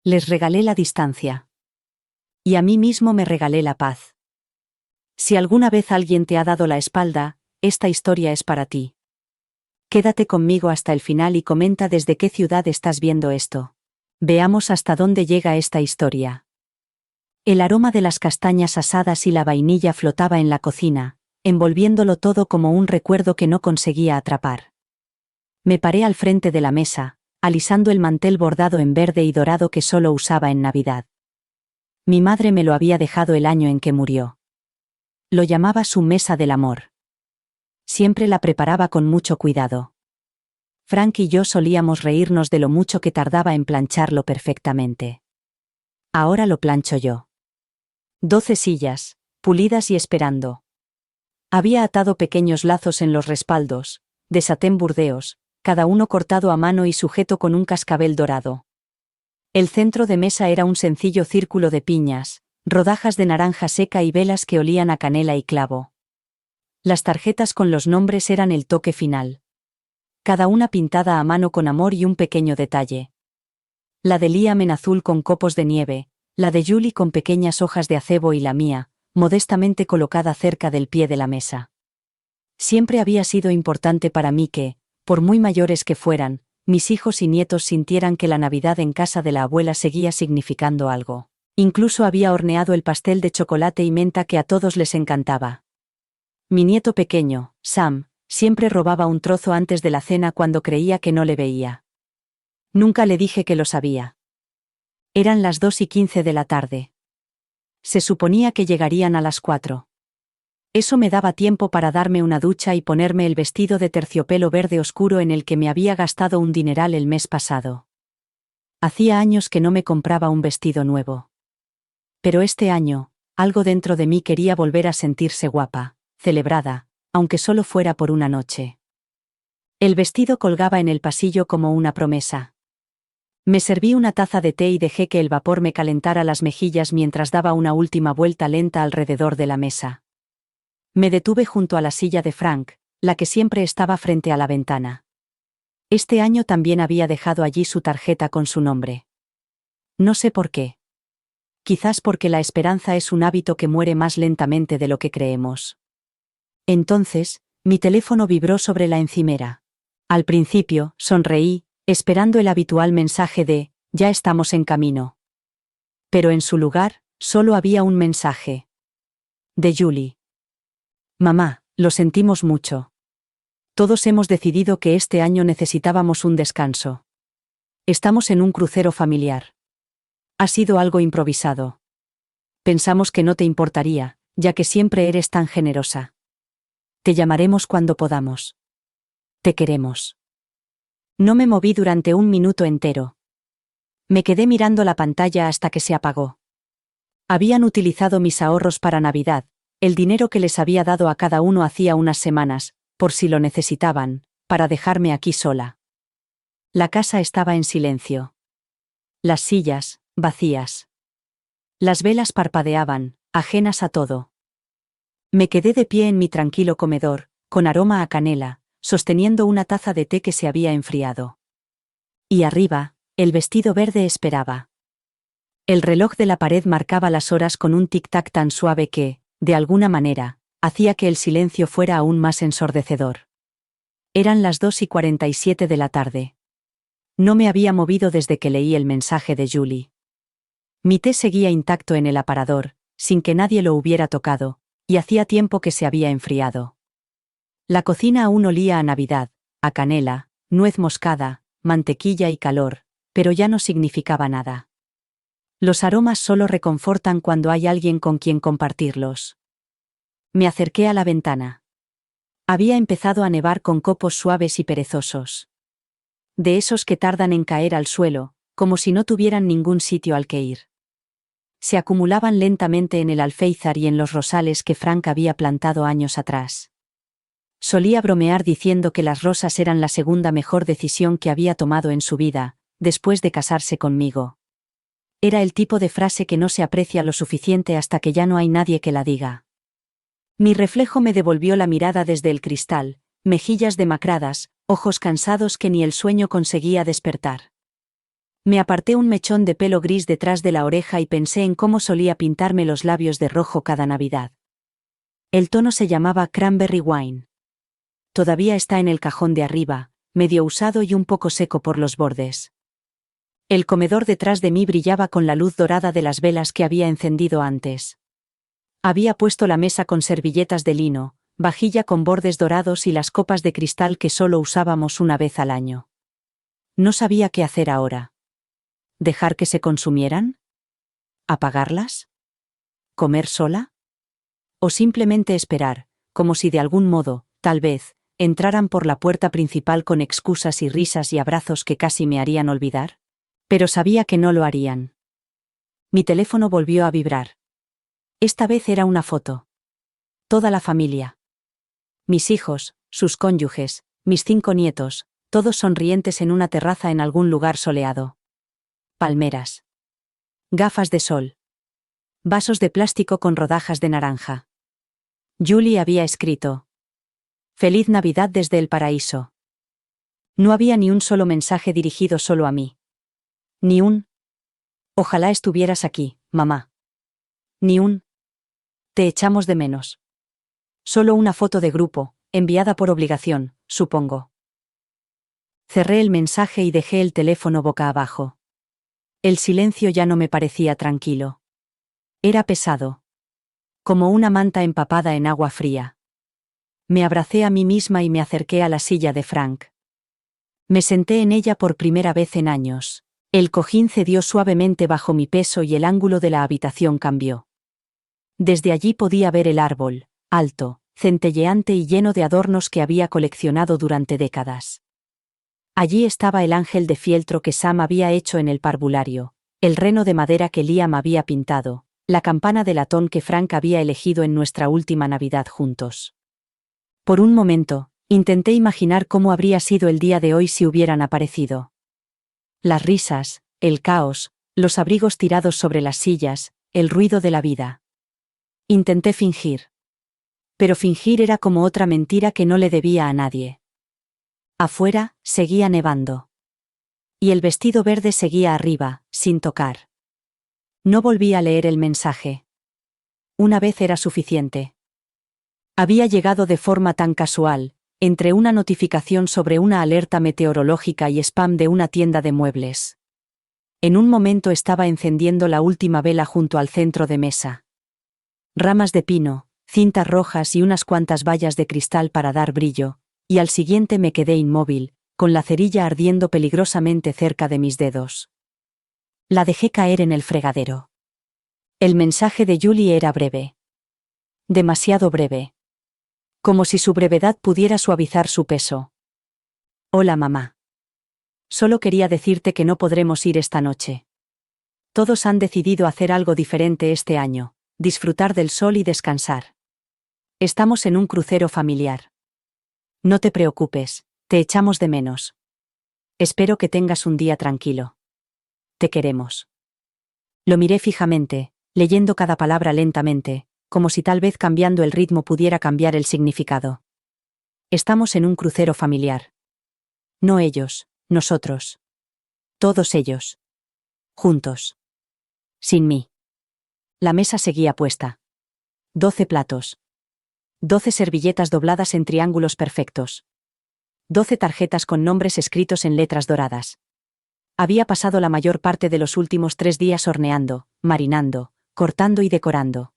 Les regalé la distancia. Y a mí mismo me regalé la paz. Si alguna vez alguien te ha dado la espalda, esta historia es para ti. Quédate conmigo hasta el final y comenta desde qué ciudad estás viendo esto. Veamos hasta dónde llega esta historia. El aroma de las castañas asadas y la vainilla flotaba en la cocina, envolviéndolo todo como un recuerdo que no conseguía atrapar. Me paré al frente de la mesa, alisando el mantel bordado en verde y dorado que solo usaba en Navidad. Mi madre me lo había dejado el año en que murió. Lo llamaba su mesa del amor. Siempre la preparaba con mucho cuidado. Frank y yo solíamos reírnos de lo mucho que tardaba en plancharlo perfectamente. Ahora lo plancho yo. 12 sillas, pulidas y esperando. Había atado pequeños lazos en los respaldos, de satén burdeos, cada uno cortado a mano y sujeto con un cascabel dorado. El centro de mesa era un sencillo círculo de piñas, rodajas de naranja seca y velas que olían a canela y clavo. Las tarjetas con los nombres eran el toque final. Cada una pintada a mano con amor y un pequeño detalle. La de Liam en azul con copos de nieve, la de Julie con pequeñas hojas de acebo y la mía, modestamente colocada cerca del pie de la mesa. Siempre había sido importante para mí que, por muy mayores que fueran, mis hijos y nietos sintieran que la Navidad en casa de la abuela seguía significando algo. Incluso había horneado el pastel de chocolate y menta que a todos les encantaba. Mi nieto pequeño, Sam, siempre robaba un trozo antes de la cena cuando creía que no le veía. Nunca le dije que lo sabía. Eran las 2:15 de la tarde. Se suponía que llegarían a las 4. Eso me daba tiempo para darme una ducha y ponerme el vestido de terciopelo verde oscuro en el que me había gastado un dineral el mes pasado. Hacía años que no me compraba un vestido nuevo. Pero este año, algo dentro de mí quería volver a sentirse guapa, celebrada, aunque solo fuera por una noche. El vestido colgaba en el pasillo como una promesa. Me serví una taza de té y dejé que el vapor me calentara las mejillas mientras daba una última vuelta lenta alrededor de la mesa. Me detuve junto a la silla de Frank, la que siempre estaba frente a la ventana. Este año también había dejado allí su tarjeta con su nombre. No sé por qué. Quizás porque la esperanza es un hábito que muere más lentamente de lo que creemos. Entonces, mi teléfono vibró sobre la encimera. Al principio, sonreí, esperando el habitual mensaje de, ya estamos en camino. Pero en su lugar, solo había un mensaje. De Julie. Mamá, lo sentimos mucho. Todos hemos decidido que este año necesitábamos un descanso. Estamos en un crucero familiar. Ha sido algo improvisado. Pensamos que no te importaría, ya que siempre eres tan generosa. Te llamaremos cuando podamos. Te queremos. No me moví durante un minuto entero. Me quedé mirando la pantalla hasta que se apagó. Habían utilizado mis ahorros para Navidad, el dinero que les había dado a cada uno hacía unas semanas, por si lo necesitaban, para dejarme aquí sola. La casa estaba en silencio. Las sillas, vacías. Las velas parpadeaban, ajenas a todo. Me quedé de pie en mi tranquilo comedor, con aroma a canela, sosteniendo una taza de té que se había enfriado. Y arriba, el vestido verde esperaba. El reloj de la pared marcaba las horas con un tic-tac tan suave que, de alguna manera, hacía que el silencio fuera aún más ensordecedor. Eran las 2:47 de la tarde. No me había movido desde que leí el mensaje de Julie. Mi té seguía intacto en el aparador, sin que nadie lo hubiera tocado, y hacía tiempo que se había enfriado. La cocina aún olía a Navidad, a canela, nuez moscada, mantequilla y calor, pero ya no significaba nada. Los aromas solo reconfortan cuando hay alguien con quien compartirlos. Me acerqué a la ventana. Había empezado a nevar con copos suaves y perezosos. De esos que tardan en caer al suelo, como si no tuvieran ningún sitio al que ir. Se acumulaban lentamente en el alféizar y en los rosales que Frank había plantado años atrás. Solía bromear diciendo que las rosas eran la segunda mejor decisión que había tomado en su vida, después de casarse conmigo. Era el tipo de frase que no se aprecia lo suficiente hasta que ya no hay nadie que la diga. Mi reflejo me devolvió la mirada desde el cristal, mejillas demacradas, ojos cansados que ni el sueño conseguía despertar. Me aparté un mechón de pelo gris detrás de la oreja y pensé en cómo solía pintarme los labios de rojo cada Navidad. El tono se llamaba Cranberry Wine. Todavía está en el cajón de arriba, medio usado y un poco seco por los bordes. El comedor detrás de mí brillaba con la luz dorada de las velas que había encendido antes. Había puesto la mesa con servilletas de lino, vajilla con bordes dorados y las copas de cristal que solo usábamos una vez al año. No sabía qué hacer ahora. ¿Dejar que se consumieran? ¿Apagarlas? ¿Comer sola? ¿O simplemente esperar, como si de algún modo, tal vez, entraran por la puerta principal con excusas y risas y abrazos que casi me harían olvidar? Pero sabía que no lo harían. Mi teléfono volvió a vibrar. Esta vez era una foto. Toda la familia. Mis hijos, sus cónyuges, mis 5 nietos, todos sonrientes en una terraza en algún lugar soleado. Palmeras. Gafas de sol. Vasos de plástico con rodajas de naranja. Julie había escrito: Feliz Navidad desde el paraíso. No había ni un solo mensaje dirigido solo a mí. Ni un ojalá estuvieras aquí, mamá. Ni un te echamos de menos. Solo una foto de grupo, enviada por obligación, supongo. Cerré el mensaje y dejé el teléfono boca abajo. El silencio ya no me parecía tranquilo. Era pesado. Como una manta empapada en agua fría. Me abracé a mí misma y me acerqué a la silla de Frank. Me senté en ella por primera vez en años. El cojín cedió suavemente bajo mi peso y el ángulo de la habitación cambió. Desde allí podía ver el árbol, alto, centelleante y lleno de adornos que había coleccionado durante décadas. Allí estaba el ángel de fieltro que Sam había hecho en el parvulario, el reno de madera que Liam había pintado, la campana de latón que Frank había elegido en nuestra última Navidad juntos. Por un momento, intenté imaginar cómo habría sido el día de hoy si hubieran aparecido. Las risas, el caos, los abrigos tirados sobre las sillas, el ruido de la vida. Intenté fingir. Pero fingir era como otra mentira que no le debía a nadie. Afuera, seguía nevando. Y el vestido verde seguía arriba, sin tocar. No volví a leer el mensaje. Una vez era suficiente. Había llegado de forma tan casual, entre una notificación sobre una alerta meteorológica y spam de una tienda de muebles. En un momento estaba encendiendo la última vela junto al centro de mesa. Ramas de pino, cintas rojas y unas cuantas vallas de cristal para dar brillo, y al siguiente me quedé inmóvil, con la cerilla ardiendo peligrosamente cerca de mis dedos. La dejé caer en el fregadero. El mensaje de Julie era breve. Demasiado breve. Como si su brevedad pudiera suavizar su peso. Hola, mamá. Solo quería decirte que no podremos ir esta noche. Todos han decidido hacer algo diferente este año, disfrutar del sol y descansar. Estamos en un crucero familiar. No te preocupes, te echamos de menos. Espero que tengas un día tranquilo. Te queremos. Lo miré fijamente, leyendo cada palabra lentamente, como si tal vez cambiando el ritmo pudiera cambiar el significado. Estamos en un crucero familiar. No ellos, nosotros. Todos ellos. Juntos. Sin mí. La mesa seguía puesta. 12 platos. 12 servilletas dobladas en triángulos perfectos. 12 tarjetas con nombres escritos en letras doradas. Había pasado la mayor parte de los últimos 3 días horneando, marinando, cortando y decorando.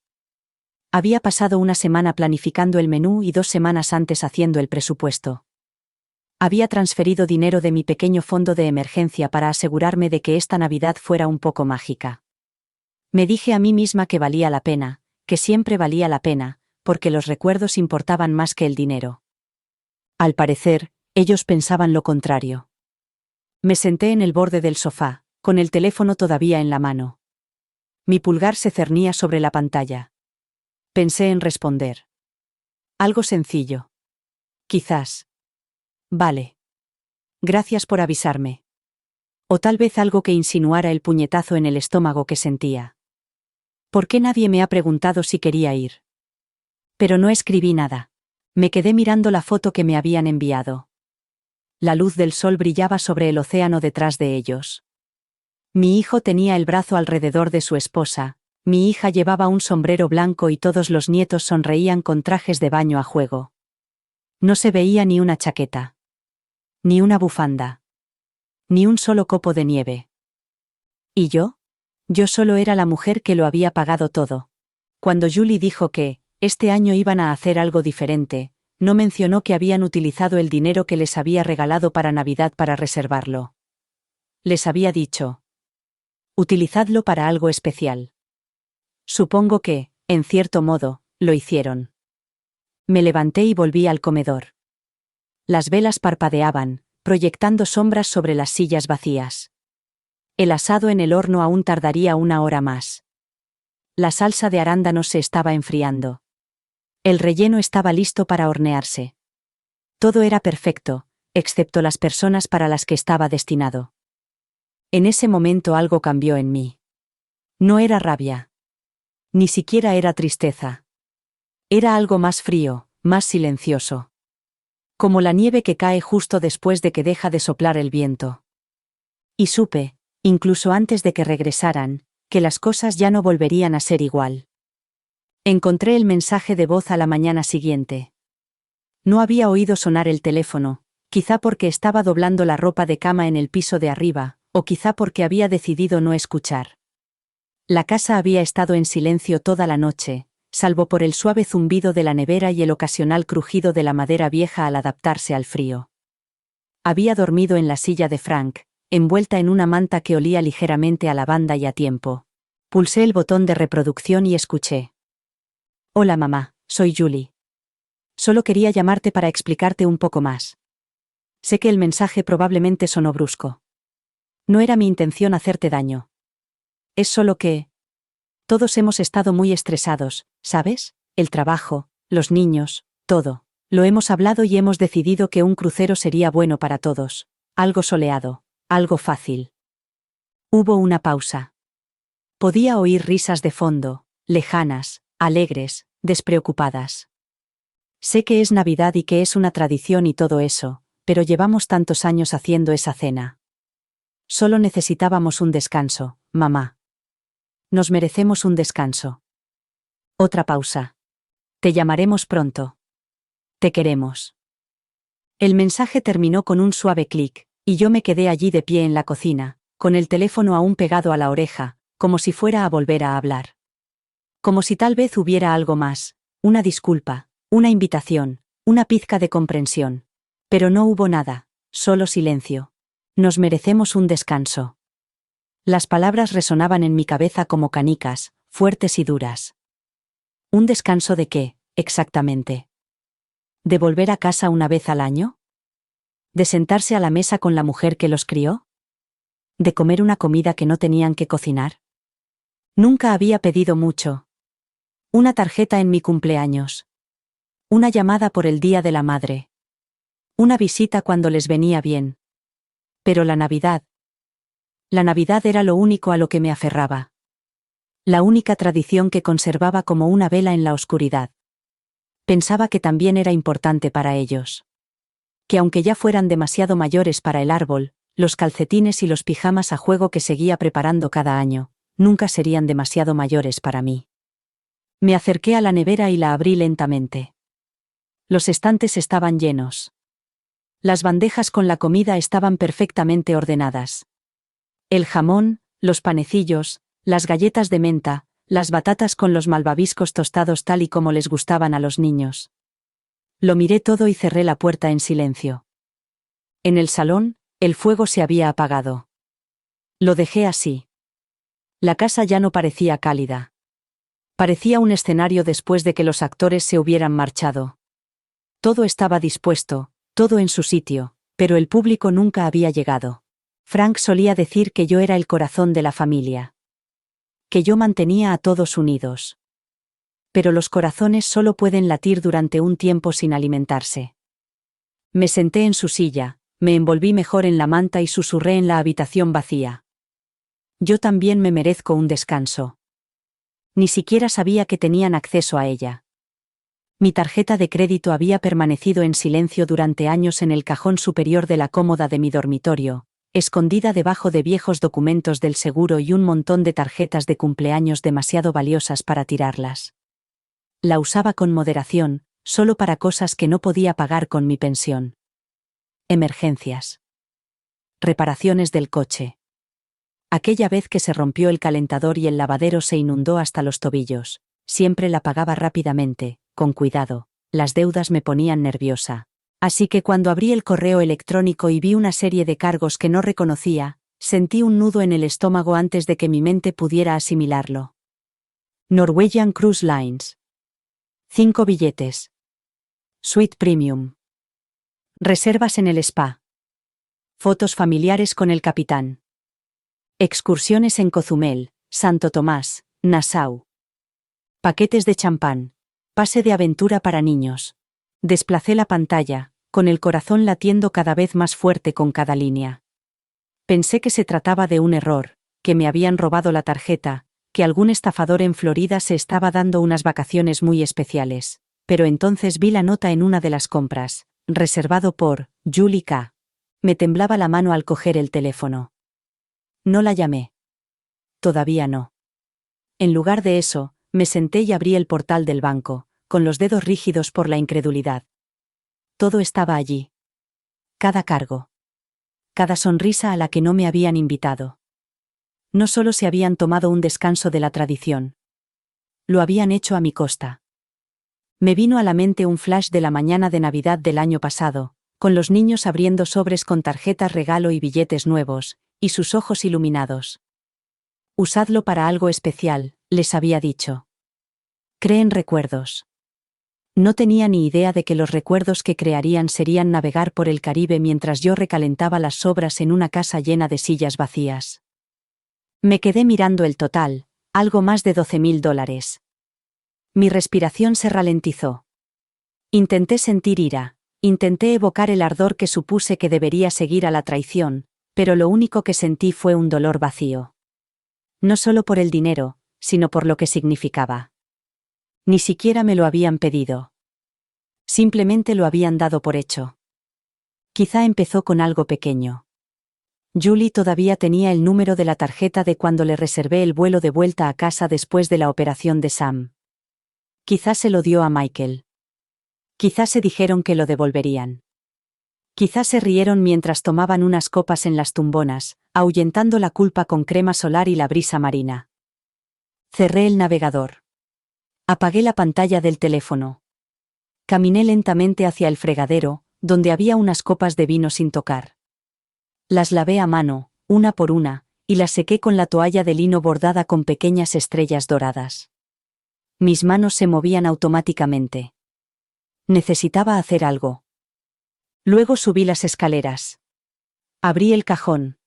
Había pasado una semana planificando el menú y 2 semanas antes haciendo el presupuesto. Había transferido dinero de mi pequeño fondo de emergencia para asegurarme de que esta Navidad fuera un poco mágica. Me dije a mí misma que valía la pena, que siempre valía la pena, porque los recuerdos importaban más que el dinero. Al parecer, ellos pensaban lo contrario. Me senté en el borde del sofá, con el teléfono todavía en la mano. Mi pulgar se cernía sobre la pantalla. Pensé en responder. Algo sencillo. Quizás. Vale. Gracias por avisarme. O tal vez algo que insinuara el puñetazo en el estómago que sentía. ¿Por qué nadie me ha preguntado si quería ir? Pero no escribí nada. Me quedé mirando la foto que me habían enviado. La luz del sol brillaba sobre el océano detrás de ellos. Mi hijo tenía el brazo alrededor de su esposa, mi hija llevaba un sombrero blanco y todos los nietos sonreían con trajes de baño a juego. No se veía ni una chaqueta. Ni una bufanda. Ni un solo copo de nieve. ¿Y yo? Yo solo era la mujer que lo había pagado todo. Cuando Julie dijo que, este año iban a hacer algo diferente, no mencionó que habían utilizado el dinero que les había regalado para Navidad para reservarlo. Les había dicho: utilizadlo para algo especial. Supongo que, en cierto modo, lo hicieron. Me levanté y volví al comedor. Las velas parpadeaban, proyectando sombras sobre las sillas vacías. El asado en el horno aún tardaría 1 hora más. La salsa de arándanos se estaba enfriando. El relleno estaba listo para hornearse. Todo era perfecto, excepto las personas para las que estaba destinado. En ese momento algo cambió en mí. No era rabia. Ni siquiera era tristeza. Era algo más frío, más silencioso. Como la nieve que cae justo después de que deja de soplar el viento. Y supe, incluso antes de que regresaran, que las cosas ya no volverían a ser igual. Encontré el mensaje de voz a la mañana siguiente. No había oído sonar el teléfono, quizá porque estaba doblando la ropa de cama en el piso de arriba, o quizá porque había decidido no escuchar. La casa había estado en silencio toda la noche, salvo por el suave zumbido de la nevera y el ocasional crujido de la madera vieja al adaptarse al frío. Había dormido en la silla de Frank, envuelta en una manta que olía ligeramente a lavanda y a tiempo. Pulsé el botón de reproducción y escuché. Hola mamá, soy Julie. Solo quería llamarte para explicarte un poco más. Sé que el mensaje probablemente sonó brusco. No era mi intención hacerte daño. Es solo que... todos hemos estado muy estresados, ¿sabes? El trabajo, los niños, todo. Lo hemos hablado y hemos decidido que un crucero sería bueno para todos. Algo soleado, algo fácil. Hubo una pausa. Podía oír risas de fondo, lejanas, alegres, despreocupadas. Sé que es Navidad y que es una tradición y todo eso, pero llevamos tantos años haciendo esa cena. Solo necesitábamos un descanso, mamá. Nos merecemos un descanso. Otra pausa. Te llamaremos pronto. Te queremos. El mensaje terminó con un suave clic, y yo me quedé allí de pie en la cocina, con el teléfono aún pegado a la oreja, como si fuera a volver a hablar. Como si tal vez hubiera algo más, una disculpa, una invitación, una pizca de comprensión. Pero no hubo nada, solo silencio. Nos merecemos un descanso. Las palabras resonaban en mi cabeza como canicas, fuertes y duras. ¿Un descanso de qué, exactamente? ¿De volver a casa una vez al año? ¿De sentarse a la mesa con la mujer que los crió? ¿De comer una comida que no tenían que cocinar? Nunca había pedido mucho. Una tarjeta en mi cumpleaños. Una llamada por el Día de la Madre. Una visita cuando les venía bien. Pero la Navidad era lo único a lo que me aferraba. La única tradición que conservaba como una vela en la oscuridad. Pensaba que también era importante para ellos. Que aunque ya fueran demasiado mayores para el árbol, los calcetines y los pijamas a juego que seguía preparando cada año, nunca serían demasiado mayores para mí. Me acerqué a la nevera y la abrí lentamente. Los estantes estaban llenos. Las bandejas con la comida estaban perfectamente ordenadas. El jamón, los panecillos, las galletas de menta, las batatas con los malvaviscos tostados tal y como les gustaban a los niños. Lo miré todo y cerré la puerta en silencio. En el salón, el fuego se había apagado. Lo dejé así. La casa ya no parecía cálida. Parecía un escenario después de que los actores se hubieran marchado. Todo estaba dispuesto, todo en su sitio, pero el público nunca había llegado. Frank solía decir que yo era el corazón de la familia. Que yo mantenía a todos unidos. Pero los corazones solo pueden latir durante un tiempo sin alimentarse. Me senté en su silla, me envolví mejor en la manta y susurré en la habitación vacía. Yo también me merezco un descanso. Ni siquiera sabía que tenían acceso a ella. Mi tarjeta de crédito había permanecido en silencio durante años en el cajón superior de la cómoda de mi dormitorio, escondida debajo de viejos documentos del seguro y un montón de tarjetas de cumpleaños demasiado valiosas para tirarlas. La usaba con moderación, solo para cosas que no podía pagar con mi pensión. Emergencias. Reparaciones del coche. Aquella vez que se rompió el calentador y el lavadero se inundó hasta los tobillos, siempre la pagaba rápidamente, con cuidado. Las deudas me ponían nerviosa. Así que cuando abrí el correo electrónico y vi una serie de cargos que no reconocía, sentí un nudo en el estómago antes de que mi mente pudiera asimilarlo. Norwegian Cruise Lines. 5 billetes. Suite Premium. Reservas en el spa. Fotos familiares con el capitán. Excursiones en Cozumel, Santo Tomás, Nassau. Paquetes de champán. Pase de aventura para niños. Desplacé la pantalla, con el corazón latiendo cada vez más fuerte con cada línea. Pensé que se trataba de un error, que me habían robado la tarjeta, que algún estafador en Florida se estaba dando unas vacaciones muy especiales. Pero entonces vi la nota en una de las compras, reservado por Julie K. Me temblaba la mano al coger el teléfono. No la llamé. Todavía no. En lugar de eso, me senté y abrí el portal del banco, con los dedos rígidos por la incredulidad. Todo estaba allí. Cada cargo. Cada sonrisa a la que no me habían invitado. No solo se habían tomado un descanso de la tradición. Lo habían hecho a mi costa. Me vino a la mente un flash de la mañana de Navidad del año pasado, con los niños abriendo sobres con tarjetas regalo y billetes nuevos, y sus ojos iluminados. Usadlo para algo especial, les había dicho. Creen recuerdos. No tenía ni idea de que los recuerdos que crearían serían navegar por el Caribe mientras yo recalentaba las sobras en una casa llena de sillas vacías. Me quedé mirando el total, algo más de $12,000. Mi respiración se ralentizó. Intenté sentir ira, intenté evocar el ardor que supuse que debería seguir a la traición, pero lo único que sentí fue un dolor vacío. No solo por el dinero, sino por lo que significaba. Ni siquiera me lo habían pedido. Simplemente lo habían dado por hecho. Quizá empezó con algo pequeño. Julie todavía tenía el número de la tarjeta de cuando le reservé el vuelo de vuelta a casa después de la operación de Sam. Quizá se lo dio a Michael. Quizá se dijeron que lo devolverían. Quizá se rieron mientras tomaban unas copas en las tumbonas, ahuyentando la culpa con crema solar y la brisa marina. Cerré el navegador. Apagué la pantalla del teléfono. Caminé lentamente hacia el fregadero, donde había unas copas de vino sin tocar. Las lavé a mano, una por una, y las sequé con la toalla de lino bordada con pequeñas estrellas doradas. Mis manos se movían automáticamente. Necesitaba hacer algo. Luego subí las escaleras. Abrí el cajón.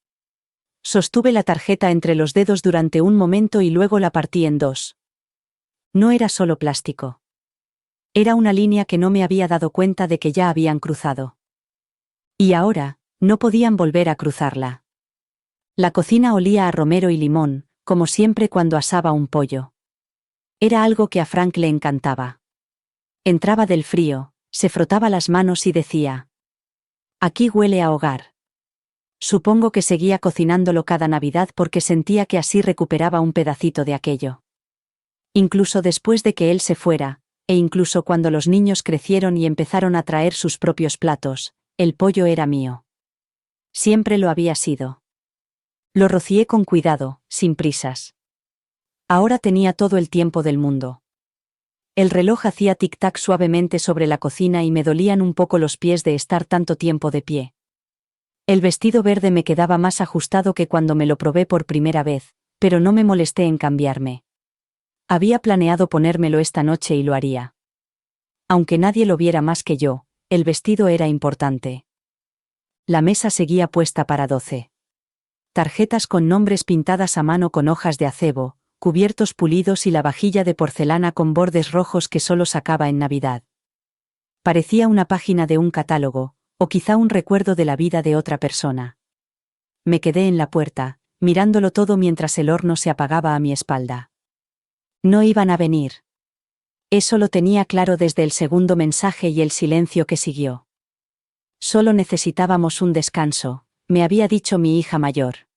Sostuve la tarjeta entre los dedos durante un momento y luego la partí en dos. No era solo plástico. Era una línea que no me había dado cuenta de que ya habían cruzado. Y ahora, no podían volver a cruzarla. La cocina olía a romero y limón, como siempre cuando asaba un pollo. Era algo que a Frank le encantaba. Entraba del frío, se frotaba las manos y decía: «Aquí huele a hogar». Supongo que seguía cocinándolo cada Navidad porque sentía que así recuperaba un pedacito de aquello. Incluso después de que él se fuera, e incluso cuando los niños crecieron y empezaron a traer sus propios platos, el pollo era mío. Siempre lo había sido. Lo rocié con cuidado, sin prisas. Ahora tenía todo el tiempo del mundo. El reloj hacía tic-tac suavemente sobre la cocina y me dolían un poco los pies de estar tanto tiempo de pie. El vestido verde me quedaba más ajustado que cuando me lo probé por primera vez, pero no me molesté en cambiarme. Había planeado ponérmelo esta noche y lo haría. Aunque nadie lo viera más que yo, el vestido era importante. La mesa seguía puesta para 12. Tarjetas con nombres pintadas a mano con hojas de acebo, cubiertos pulidos y la vajilla de porcelana con bordes rojos que solo sacaba en Navidad. Parecía una página de un catálogo, o quizá un recuerdo de la vida de otra persona. Me quedé en la puerta, mirándolo todo mientras el horno se apagaba a mi espalda. No iban a venir. Eso lo tenía claro desde el segundo mensaje y el silencio que siguió. Solo necesitábamos un descanso, me había dicho mi hija mayor.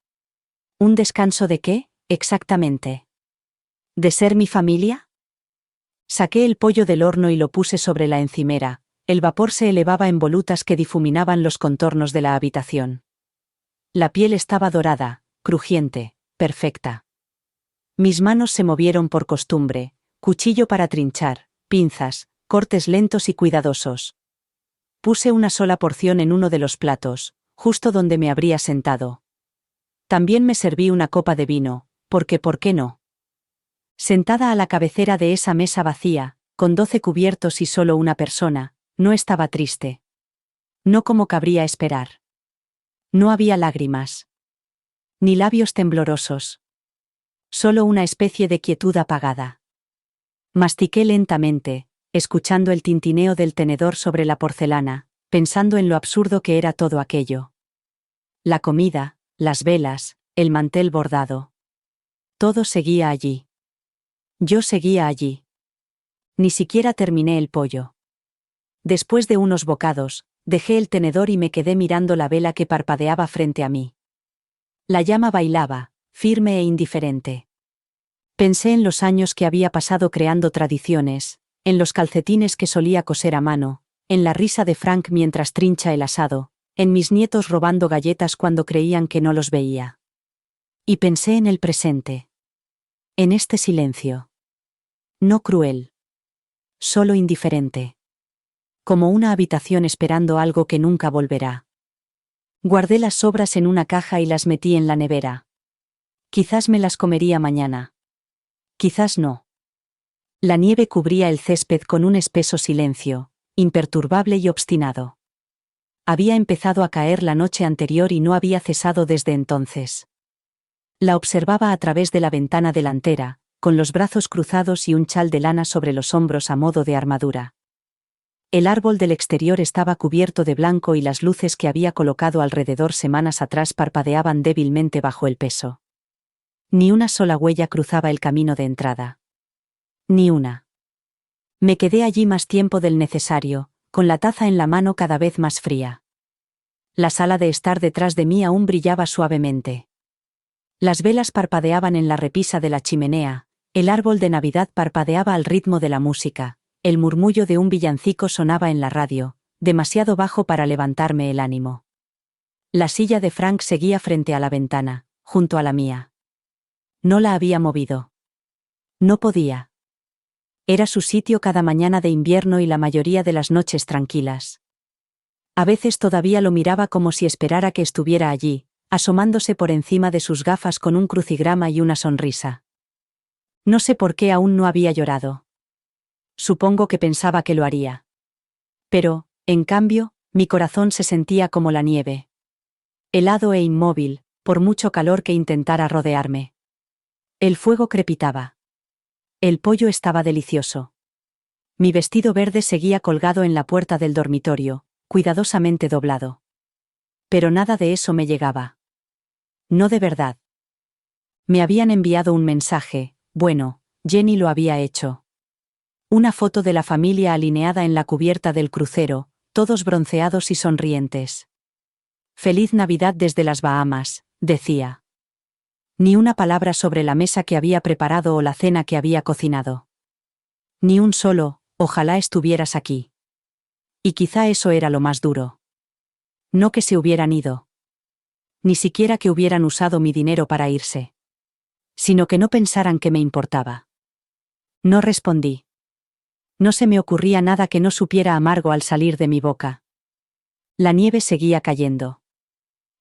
¿Un descanso de qué, exactamente? ¿De ser mi familia? Saqué el pollo del horno y lo puse sobre la encimera. El vapor se elevaba en volutas que difuminaban los contornos de la habitación. La piel estaba dorada, crujiente, perfecta. Mis manos se movieron por costumbre, cuchillo para trinchar, pinzas, cortes lentos y cuidadosos. Puse una sola porción en uno de los platos, justo donde me habría sentado. También me serví una copa de vino, porque ¿por qué no? Sentada a la cabecera de esa mesa vacía, con 12 cubiertos y solo una persona, no estaba triste. No como cabría esperar. No había lágrimas. Ni labios temblorosos. Solo una especie de quietud apagada. Mastiqué lentamente, escuchando el tintineo del tenedor sobre la porcelana, pensando en lo absurdo que era todo aquello. La comida, las velas, el mantel bordado. Todo seguía allí. Yo seguía allí. Ni siquiera terminé el pollo. Después de unos bocados, dejé el tenedor y me quedé mirando la vela que parpadeaba frente a mí. La llama bailaba, firme e indiferente. Pensé en los años que había pasado creando tradiciones, en los calcetines que solía coser a mano, en la risa de Frank mientras trincha el asado, en mis nietos robando galletas cuando creían que no los veía. Y pensé en el presente. En este silencio. No cruel. Solo indiferente. Como una habitación esperando algo que nunca volverá. Guardé las sobras en una caja y las metí en la nevera. Quizás me las comería mañana. Quizás no. La nieve cubría el césped con un espeso silencio, imperturbable y obstinado. Había empezado a caer la noche anterior y no había cesado desde entonces. La observaba a través de la ventana delantera, con los brazos cruzados y un chal de lana sobre los hombros a modo de armadura. El árbol del exterior estaba cubierto de blanco y las luces que había colocado alrededor semanas atrás parpadeaban débilmente bajo el peso. Ni una sola huella cruzaba el camino de entrada. Ni una. Me quedé allí más tiempo del necesario, con la taza en la mano cada vez más fría. La sala de estar detrás de mí aún brillaba suavemente. Las velas parpadeaban en la repisa de la chimenea, el árbol de Navidad parpadeaba al ritmo de la música, el murmullo de un villancico sonaba en la radio, demasiado bajo para levantarme el ánimo. La silla de Frank seguía frente a la ventana, junto a la mía. No la había movido. No podía. Era su sitio cada mañana de invierno y la mayoría de las noches tranquilas. A veces todavía lo miraba como si esperara que estuviera allí, asomándose por encima de sus gafas con un crucigrama y una sonrisa. No sé por qué aún no había llorado. Supongo que pensaba que lo haría. Pero, en cambio, mi corazón se sentía como la nieve. Helado e inmóvil, por mucho calor que intentara rodearme. El fuego crepitaba. El pollo estaba delicioso. Mi vestido verde seguía colgado en la puerta del dormitorio, cuidadosamente doblado. Pero nada de eso me llegaba. No de verdad. Me habían enviado un mensaje, bueno, Jenny lo había hecho. Una foto de la familia alineada en la cubierta del crucero, todos bronceados y sonrientes. Feliz Navidad desde las Bahamas, decía. Ni una palabra sobre la mesa que había preparado o la cena que había cocinado. Ni un solo, ojalá estuvieras aquí. Y quizá eso era lo más duro. No que se hubieran ido. Ni siquiera que hubieran usado mi dinero para irse. Sino que no pensaran que me importaba. No respondí. No se me ocurría nada que no supiera amargo al salir de mi boca. La nieve seguía cayendo.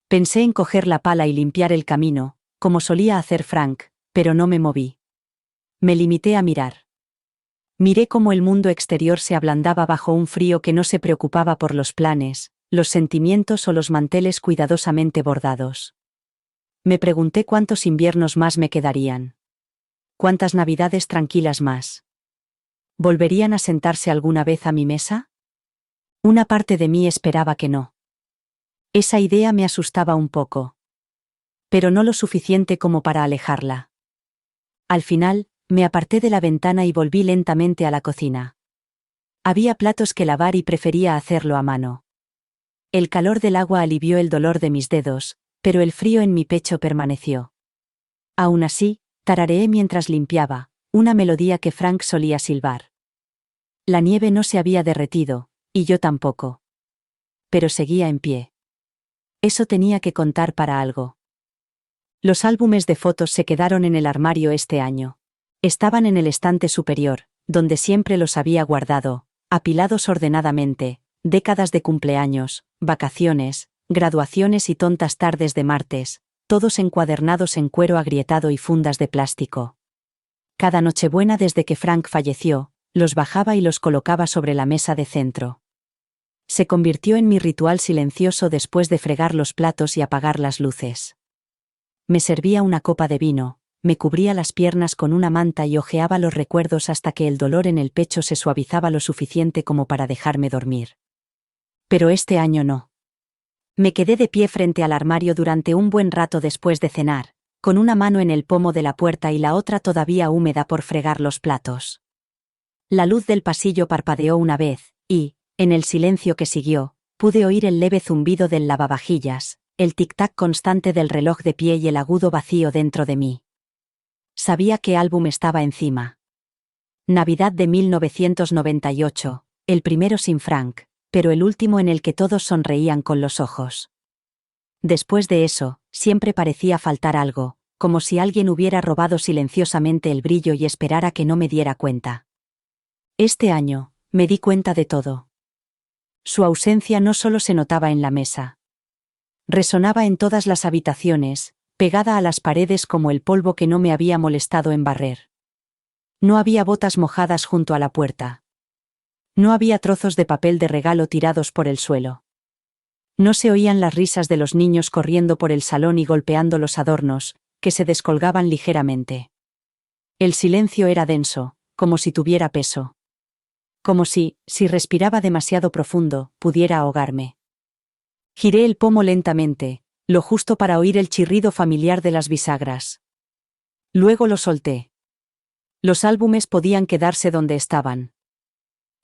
Pensé en coger la pala y limpiar el camino, como solía hacer Frank, pero no me moví. Me limité a mirar. Miré cómo el mundo exterior se ablandaba bajo un frío que no se preocupaba por los planes, los sentimientos o los manteles cuidadosamente bordados. Me pregunté cuántos inviernos más me quedarían. ¿Cuántas navidades tranquilas más? ¿Volverían a sentarse alguna vez a mi mesa? Una parte de mí esperaba que no. Esa idea me asustaba un poco. Pero no lo suficiente como para alejarla. Al final, me aparté de la ventana y volví lentamente a la cocina. Había platos que lavar y prefería hacerlo a mano. El calor del agua alivió el dolor de mis dedos, pero el frío en mi pecho permaneció. Aún así, tarareé mientras limpiaba, una melodía que Frank solía silbar. La nieve no se había derretido, y yo tampoco. Pero seguía en pie. Eso tenía que contar para algo. Los álbumes de fotos se quedaron en el armario este año. Estaban en el estante superior, donde siempre los había guardado, apilados ordenadamente, décadas de cumpleaños, vacaciones, graduaciones y tontas tardes de martes, todos encuadernados en cuero agrietado y fundas de plástico. Cada Nochebuena desde que Frank falleció, los bajaba y los colocaba sobre la mesa de centro. Se convirtió en mi ritual silencioso después de fregar los platos y apagar las luces. Me servía una copa de vino, me cubría las piernas con una manta y hojeaba los recuerdos hasta que el dolor en el pecho se suavizaba lo suficiente como para dejarme dormir. Pero este año no. Me quedé de pie frente al armario durante un buen rato después de cenar, con una mano en el pomo de la puerta y la otra todavía húmeda por fregar los platos. La luz del pasillo parpadeó una vez, y, en el silencio que siguió, pude oír el leve zumbido del lavavajillas, el tic-tac constante del reloj de pie y el agudo vacío dentro de mí. Sabía qué álbum estaba encima. Navidad de 1998, el primero sin Frank, pero el último en el que todos sonreían con los ojos. Después de eso, siempre parecía faltar algo, como si alguien hubiera robado silenciosamente el brillo y esperara que no me diera cuenta. Este año, me di cuenta de todo. Su ausencia no solo se notaba en la mesa. Resonaba en todas las habitaciones, pegada a las paredes como el polvo que no me había molestado en barrer. No había botas mojadas junto a la puerta. No había trozos de papel de regalo tirados por el suelo. No se oían las risas de los niños corriendo por el salón y golpeando los adornos, que se descolgaban ligeramente. El silencio era denso, como si tuviera peso. Como si respiraba demasiado profundo, pudiera ahogarme. Giré el pomo lentamente, lo justo para oír el chirrido familiar de las bisagras. Luego lo solté. Los álbumes podían quedarse donde estaban.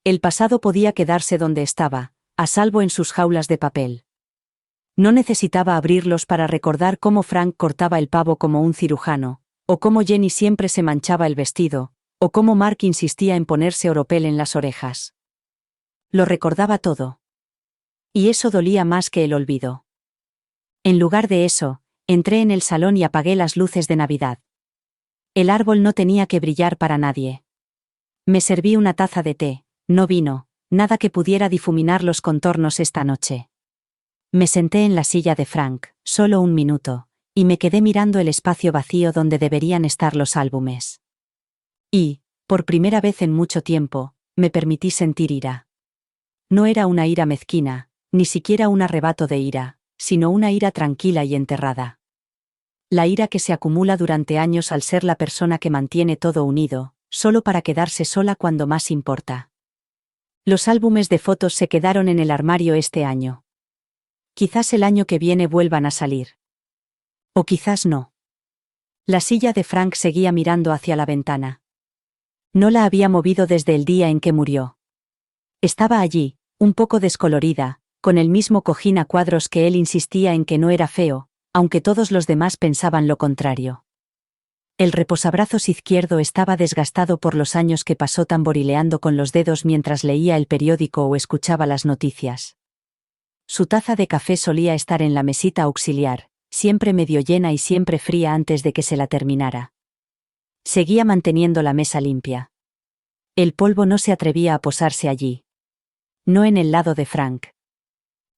El pasado podía quedarse donde estaba, a salvo en sus jaulas de papel. No necesitaba abrirlos para recordar cómo Frank cortaba el pavo como un cirujano, o cómo Jenny siempre se manchaba el vestido, o cómo Mark insistía en ponerse oropel en las orejas. Lo recordaba todo. Y eso dolía más que el olvido. En lugar de eso, entré en el salón y apagué las luces de Navidad. El árbol no tenía que brillar para nadie. Me serví una taza de té, no vino, nada que pudiera difuminar los contornos esta noche. Me senté en la silla de Frank, solo un minuto, y me quedé mirando el espacio vacío donde deberían estar los álbumes. Y, por primera vez en mucho tiempo, me permití sentir ira. No era una ira mezquina, ni siquiera un arrebato de ira, sino una ira tranquila y enterrada. La ira que se acumula durante años al ser la persona que mantiene todo unido, solo para quedarse sola cuando más importa. Los álbumes de fotos se quedaron en el armario este año. Quizás el año que viene vuelvan a salir. O quizás no. La silla de Frank seguía mirando hacia la ventana. No la había movido desde el día en que murió. Estaba allí, un poco descolorida, con el mismo cojín a cuadros que él insistía en que no era feo, aunque todos los demás pensaban lo contrario. El reposabrazos izquierdo estaba desgastado por los años que pasó tamborileando con los dedos mientras leía el periódico o escuchaba las noticias. Su taza de café solía estar en la mesita auxiliar, siempre medio llena y siempre fría antes de que se la terminara. Seguía manteniendo la mesa limpia. El polvo no se atrevía a posarse allí. No en el lado de Frank.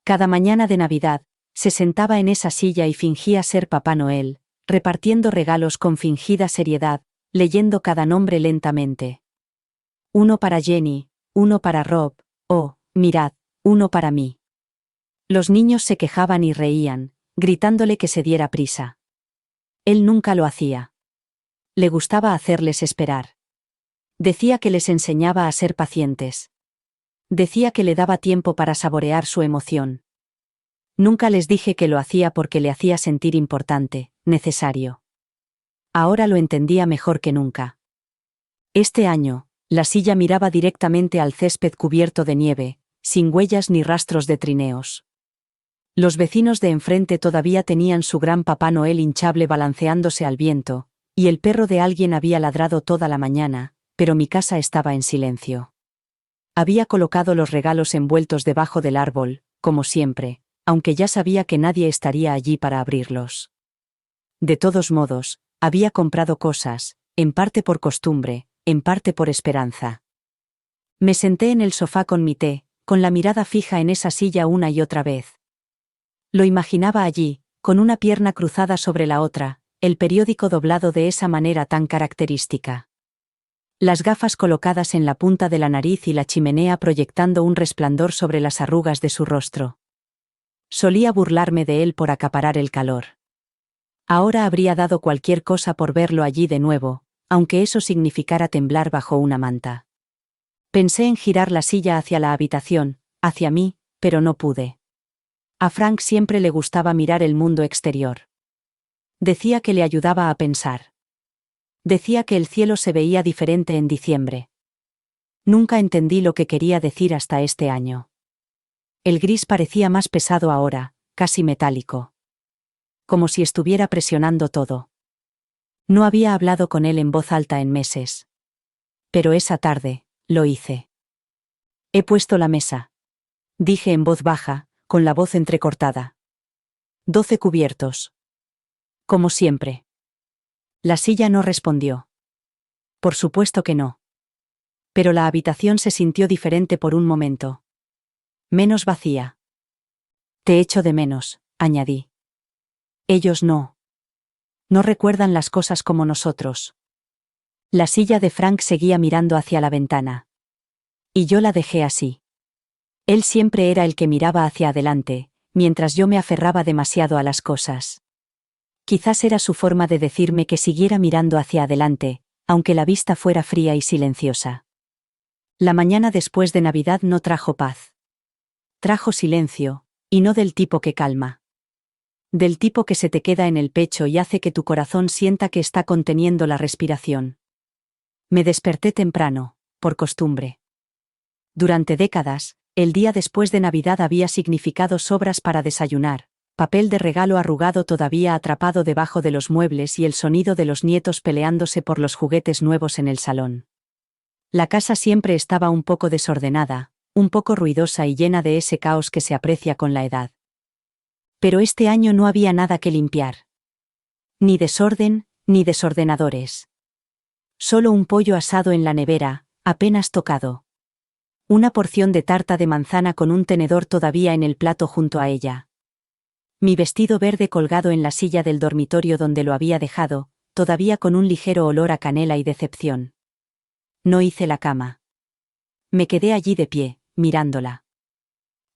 Cada mañana de Navidad, se sentaba en esa silla y fingía ser Papá Noel, repartiendo regalos con fingida seriedad, leyendo cada nombre lentamente. Uno para Jenny, uno para Rob, oh, mirad, uno para mí. Los niños se quejaban y reían, gritándole que se diera prisa. Él nunca lo hacía. Le gustaba hacerles esperar. Decía que les enseñaba a ser pacientes. Decía que le daba tiempo para saborear su emoción. Nunca les dije que lo hacía porque le hacía sentir importante, necesario. Ahora lo entendía mejor que nunca. Este año, la silla miraba directamente al césped cubierto de nieve, sin huellas ni rastros de trineos. Los vecinos de enfrente todavía tenían su gran Papá Noel hinchable balanceándose al viento, y el perro de alguien había ladrado toda la mañana, pero mi casa estaba en silencio. Había colocado los regalos envueltos debajo del árbol, como siempre, aunque ya sabía que nadie estaría allí para abrirlos. De todos modos, había comprado cosas, en parte por costumbre, en parte por esperanza. Me senté en el sofá con mi té, con la mirada fija en esa silla una y otra vez. Lo imaginaba allí, con una pierna cruzada sobre la otra, el periódico doblado de esa manera tan característica. Las gafas colocadas en la punta de la nariz y la chimenea proyectando un resplandor sobre las arrugas de su rostro. Solía burlarme de él por acaparar el calor. Ahora habría dado cualquier cosa por verlo allí de nuevo, aunque eso significara temblar bajo una manta. Pensé en girar la silla hacia la habitación, hacia mí, pero no pude. A Frank siempre le gustaba mirar el mundo exterior. Decía que le ayudaba a pensar. Decía que el cielo se veía diferente en diciembre. Nunca entendí lo que quería decir hasta este año. El gris parecía más pesado ahora, casi metálico. Como si estuviera presionando todo. No había hablado con él en voz alta en meses. Pero esa tarde, lo hice. He puesto la mesa. Dije en voz baja, con la voz entrecortada. 12 cubiertos. Como siempre. La silla no respondió. Por supuesto que no. Pero la habitación se sintió diferente por un momento. Menos vacía. Te echo de menos, añadí. Ellos no. No recuerdan las cosas como nosotros. La silla de Frank seguía mirando hacia la ventana. Y yo la dejé así. Él siempre era el que miraba hacia adelante, mientras yo me aferraba demasiado a las cosas. Quizás era su forma de decirme que siguiera mirando hacia adelante, aunque la vista fuera fría y silenciosa. La mañana después de Navidad no trajo paz. Trajo silencio, y no del tipo que calma. Del tipo que se te queda en el pecho y hace que tu corazón sienta que está conteniendo la respiración. Me desperté temprano, por costumbre. Durante décadas, el día después de Navidad había significado sobras para desayunar, papel de regalo arrugado todavía atrapado debajo de los muebles y el sonido de los nietos peleándose por los juguetes nuevos en el salón. La casa siempre estaba un poco desordenada, un poco ruidosa y llena de ese caos que se aprecia con la edad. Pero este año no había nada que limpiar. Ni desorden, ni desordenadores. Solo un pollo asado en la nevera, apenas tocado. Una porción de tarta de manzana con un tenedor todavía en el plato junto a ella. Mi vestido verde colgado en la silla del dormitorio donde lo había dejado, todavía con un ligero olor a canela y decepción. No hice la cama. Me quedé allí de pie, mirándola.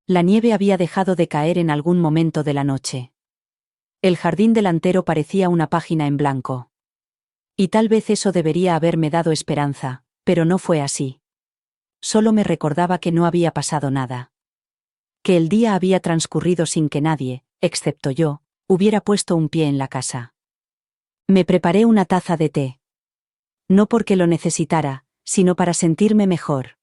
La nieve había dejado de caer en algún momento de la noche. El jardín delantero parecía una página en blanco. Y tal vez eso debería haberme dado esperanza, pero no fue así. Solo me recordaba que no había pasado nada. Que el día había transcurrido sin que nadie, excepto yo, hubiera puesto un pie en la casa. Me preparé una taza de té. No porque lo necesitara, sino para sentirme mejor.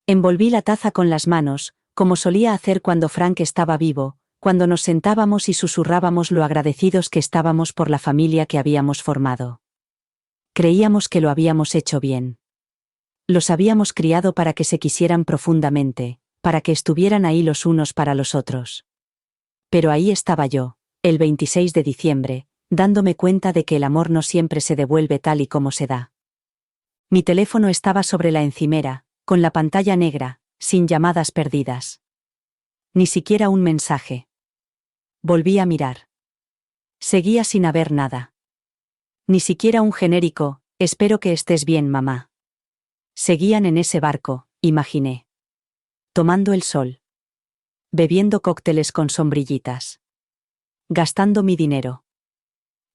Envolví la taza con las manos, como solía hacer cuando Frank estaba vivo, cuando nos sentábamos y susurrábamos lo agradecidos que estábamos por la familia que habíamos formado. Creíamos que lo habíamos hecho bien. Los habíamos criado para que se quisieran profundamente, para que estuvieran ahí los unos para los otros. Pero ahí estaba yo, el 26 de diciembre, dándome cuenta de que el amor no siempre se devuelve tal y como se da. Mi teléfono estaba sobre la encimera, con la pantalla negra, sin llamadas perdidas. Ni siquiera un mensaje. Volví a mirar. Seguía sin haber nada. Ni siquiera un genérico, espero que estés bien, mamá. Seguían en ese barco, imaginé. Tomando el sol. Bebiendo cócteles con sombrillitas. Gastando mi dinero.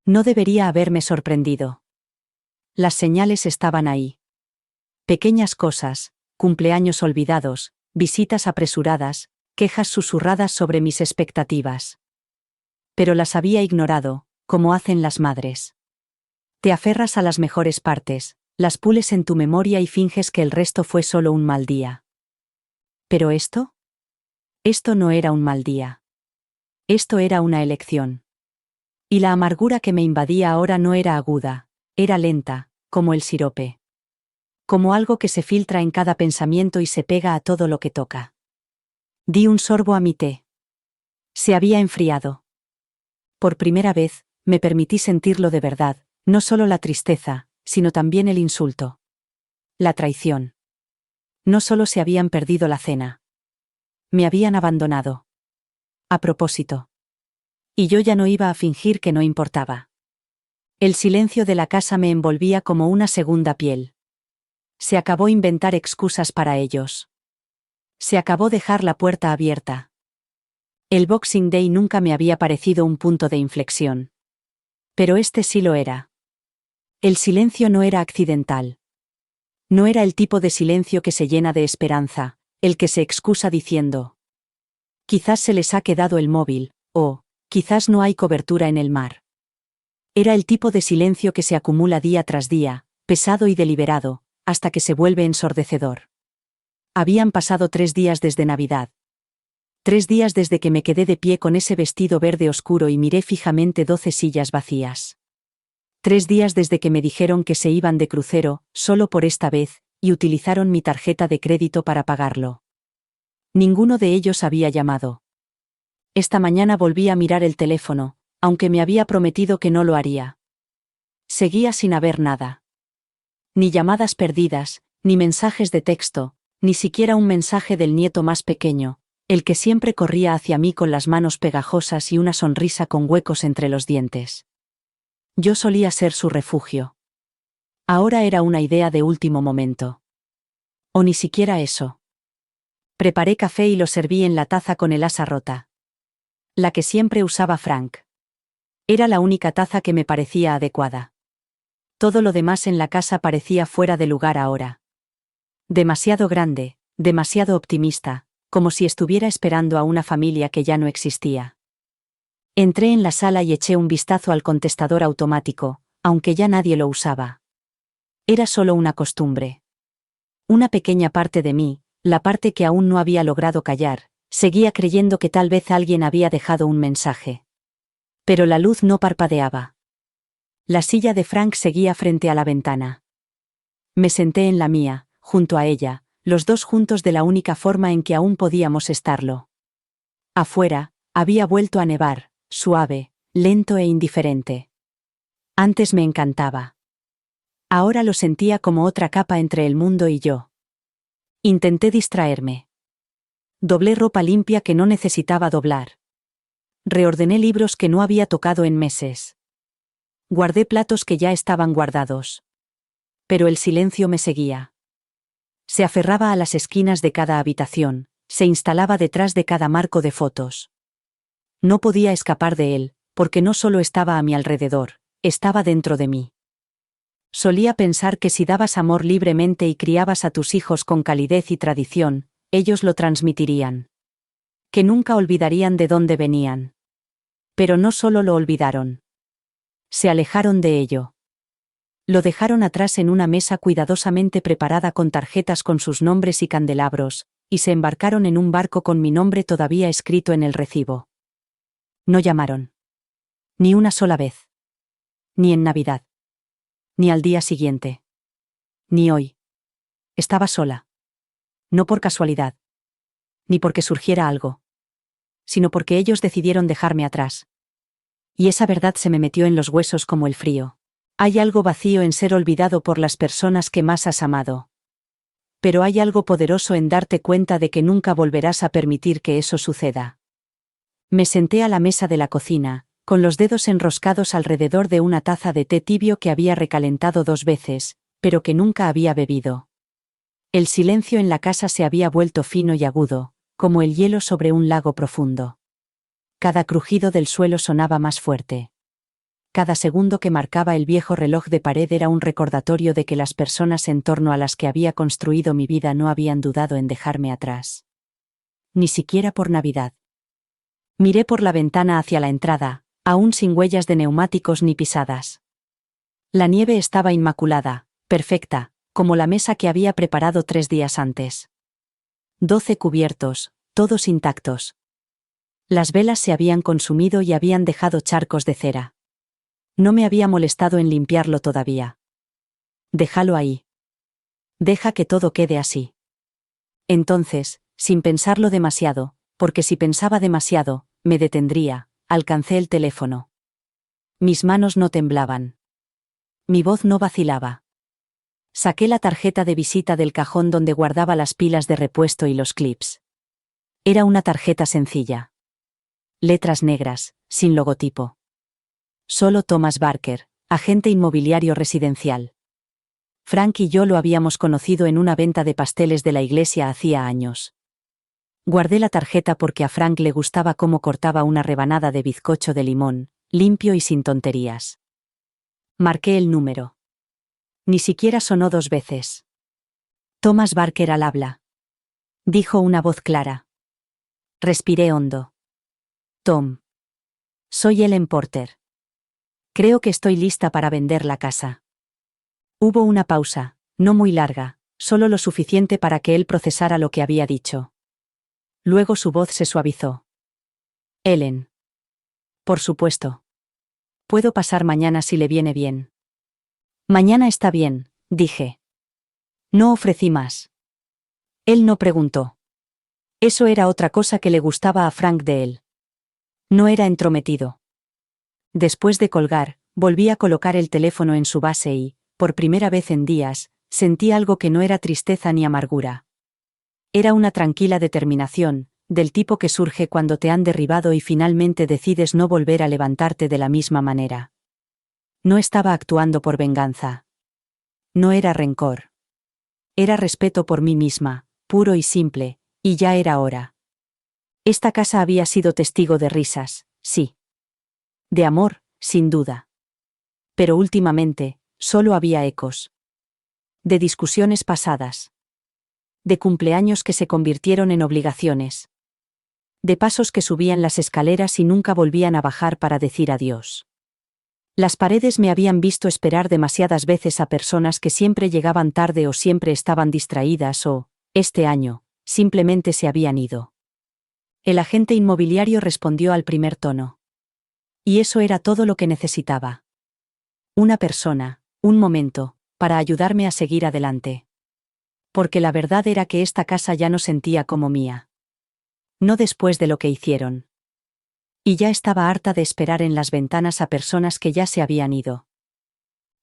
No debería haberme sorprendido. Las señales estaban ahí. Pequeñas cosas, cumpleaños olvidados, visitas apresuradas, quejas susurradas sobre mis expectativas. Pero las había ignorado, como hacen las madres. Te aferras a las mejores partes, las pules en tu memoria y finges que el resto fue solo un mal día. ¿Pero esto? Esto no era un mal día. Esto era una elección. Y la amargura que me invadía ahora no era aguda, era lenta, como el sirope. Como algo que se filtra en cada pensamiento y se pega a todo lo que toca. Di un sorbo a mi té. Se había enfriado. Por primera vez, me permití sentirlo de verdad, no solo la tristeza, sino también el insulto. La traición. No solo se habían perdido la cena. Me habían abandonado. A propósito. Y yo ya no iba a fingir que no importaba. El silencio de la casa me envolvía como una segunda piel. Se acabó inventar excusas para ellos. Se acabó dejar la puerta abierta. El Boxing Day nunca me había parecido un punto de inflexión. Pero este sí lo era. El silencio no era accidental. No era el tipo de silencio que se llena de esperanza, el que se excusa diciendo: quizás se les ha quedado el móvil, o quizás no hay cobertura en el mar. Era el tipo de silencio que se acumula día tras día, pesado y deliberado, hasta que se vuelve ensordecedor. Habían pasado 3 días desde Navidad. 3 días desde que me quedé de pie con ese vestido verde oscuro y miré fijamente 12 sillas vacías. 3 días desde que me dijeron que se iban de crucero, solo por esta vez, y utilizaron mi tarjeta de crédito para pagarlo. Ninguno de ellos había llamado. Esta mañana volví a mirar el teléfono, aunque me había prometido que no lo haría. Seguía sin haber nada. Ni llamadas perdidas, ni mensajes de texto, ni siquiera un mensaje del nieto más pequeño, el que siempre corría hacia mí con las manos pegajosas y una sonrisa con huecos entre los dientes. Yo solía ser su refugio. Ahora era una idea de último momento. O ni siquiera eso. Preparé café y lo serví en la taza con el asa rota. La que siempre usaba Frank. Era la única taza que me parecía adecuada. Todo lo demás en la casa parecía fuera de lugar ahora. Demasiado grande, demasiado optimista, como si estuviera esperando a una familia que ya no existía. Entré en la sala y eché un vistazo al contestador automático, aunque ya nadie lo usaba. Era solo una costumbre. Una pequeña parte de mí, la parte que aún no había logrado callar, seguía creyendo que tal vez alguien había dejado un mensaje. Pero la luz no parpadeaba. La silla de Frank seguía frente a la ventana. Me senté en la mía, junto a ella, los dos juntos de la única forma en que aún podíamos estarlo. Afuera, había vuelto a nevar, suave, lento e indiferente. Antes me encantaba. Ahora lo sentía como otra capa entre el mundo y yo. Intenté distraerme. Doblé ropa limpia que no necesitaba doblar. Reordené libros que no había tocado en meses. Guardé platos que ya estaban guardados. Pero el silencio me seguía. Se aferraba a las esquinas de cada habitación, se instalaba detrás de cada marco de fotos. No podía escapar de él, porque no solo estaba a mi alrededor, estaba dentro de mí. Solía pensar que si dabas amor libremente y criabas a tus hijos con calidez y tradición, ellos lo transmitirían. Que nunca olvidarían de dónde venían. Pero no solo lo olvidaron. Se alejaron de ello. Lo dejaron atrás en una mesa cuidadosamente preparada con tarjetas con sus nombres y candelabros, y se embarcaron en un barco con mi nombre todavía escrito en el recibo. No llamaron. Ni una sola vez. Ni en Navidad. Ni al día siguiente. Ni hoy. Estaba sola. No por casualidad. Ni porque surgiera algo. Sino porque ellos decidieron dejarme atrás. Y esa verdad se me metió en los huesos como el frío. Hay algo vacío en ser olvidado por las personas que más has amado. Pero hay algo poderoso en darte cuenta de que nunca volverás a permitir que eso suceda. Me senté a la mesa de la cocina, con los dedos enroscados alrededor de una taza de té tibio que había recalentado 2 veces, pero que nunca había bebido. El silencio en la casa se había vuelto fino y agudo, como el hielo sobre un lago profundo. Cada crujido del suelo sonaba más fuerte. Cada segundo que marcaba el viejo reloj de pared era un recordatorio de que las personas en torno a las que había construido mi vida no habían dudado en dejarme atrás. Ni siquiera por Navidad. Miré por la ventana hacia la entrada, aún sin huellas de neumáticos ni pisadas. La nieve estaba inmaculada, perfecta, como la mesa que había preparado 3 días antes. 12 cubiertos, todos intactos. Las velas se habían consumido y habían dejado charcos de cera. No me había molestado en limpiarlo todavía. Déjalo ahí. Deja que todo quede así. Entonces, sin pensarlo demasiado, porque si pensaba demasiado, me detendría, alcancé el teléfono. Mis manos no temblaban. Mi voz no vacilaba. Saqué la tarjeta de visita del cajón donde guardaba las pilas de repuesto y los clips. Era una tarjeta sencilla. Letras negras, sin logotipo. Solo Thomas Barker, agente inmobiliario residencial. Frank y yo lo habíamos conocido en una venta de pasteles de la iglesia hacía años. Guardé la tarjeta porque a Frank le gustaba cómo cortaba una rebanada de bizcocho de limón, limpio y sin tonterías. Marqué el número. Ni siquiera sonó 2 veces. Thomas Barker al habla. Dijo una voz clara. Respiré hondo. Tom. Soy Ellen Porter. Creo que estoy lista para vender la casa. Hubo una pausa, no muy larga, solo lo suficiente para que él procesara lo que había dicho. Luego su voz se suavizó. Ellen. Por supuesto. Puedo pasar mañana si le viene bien. Mañana está bien, dije. No ofrecí más. Él no preguntó. Eso era otra cosa que le gustaba a Frank de él. No era entrometido. Después de colgar, volví a colocar el teléfono en su base y, por primera vez en días, sentí algo que no era tristeza ni amargura. Era una tranquila determinación, del tipo que surge cuando te han derribado y finalmente decides no volver a levantarte de la misma manera. No estaba actuando por venganza. No era rencor. Era respeto por mí misma, puro y simple, y ya era hora. Esta casa había sido testigo de risas, sí. De amor, sin duda. Pero últimamente, solo había ecos. De discusiones pasadas. De cumpleaños que se convirtieron en obligaciones. De pasos que subían las escaleras y nunca volvían a bajar para decir adiós. Las paredes me habían visto esperar demasiadas veces a personas que siempre llegaban tarde o siempre estaban distraídas o, este año, simplemente se habían ido. El agente inmobiliario respondió al primer tono. Y eso era todo lo que necesitaba. Una persona, un momento, para ayudarme a seguir adelante. Porque la verdad era que esta casa ya no sentía como mía. No después de lo que hicieron. Y ya estaba harta de esperar en las ventanas a personas que ya se habían ido.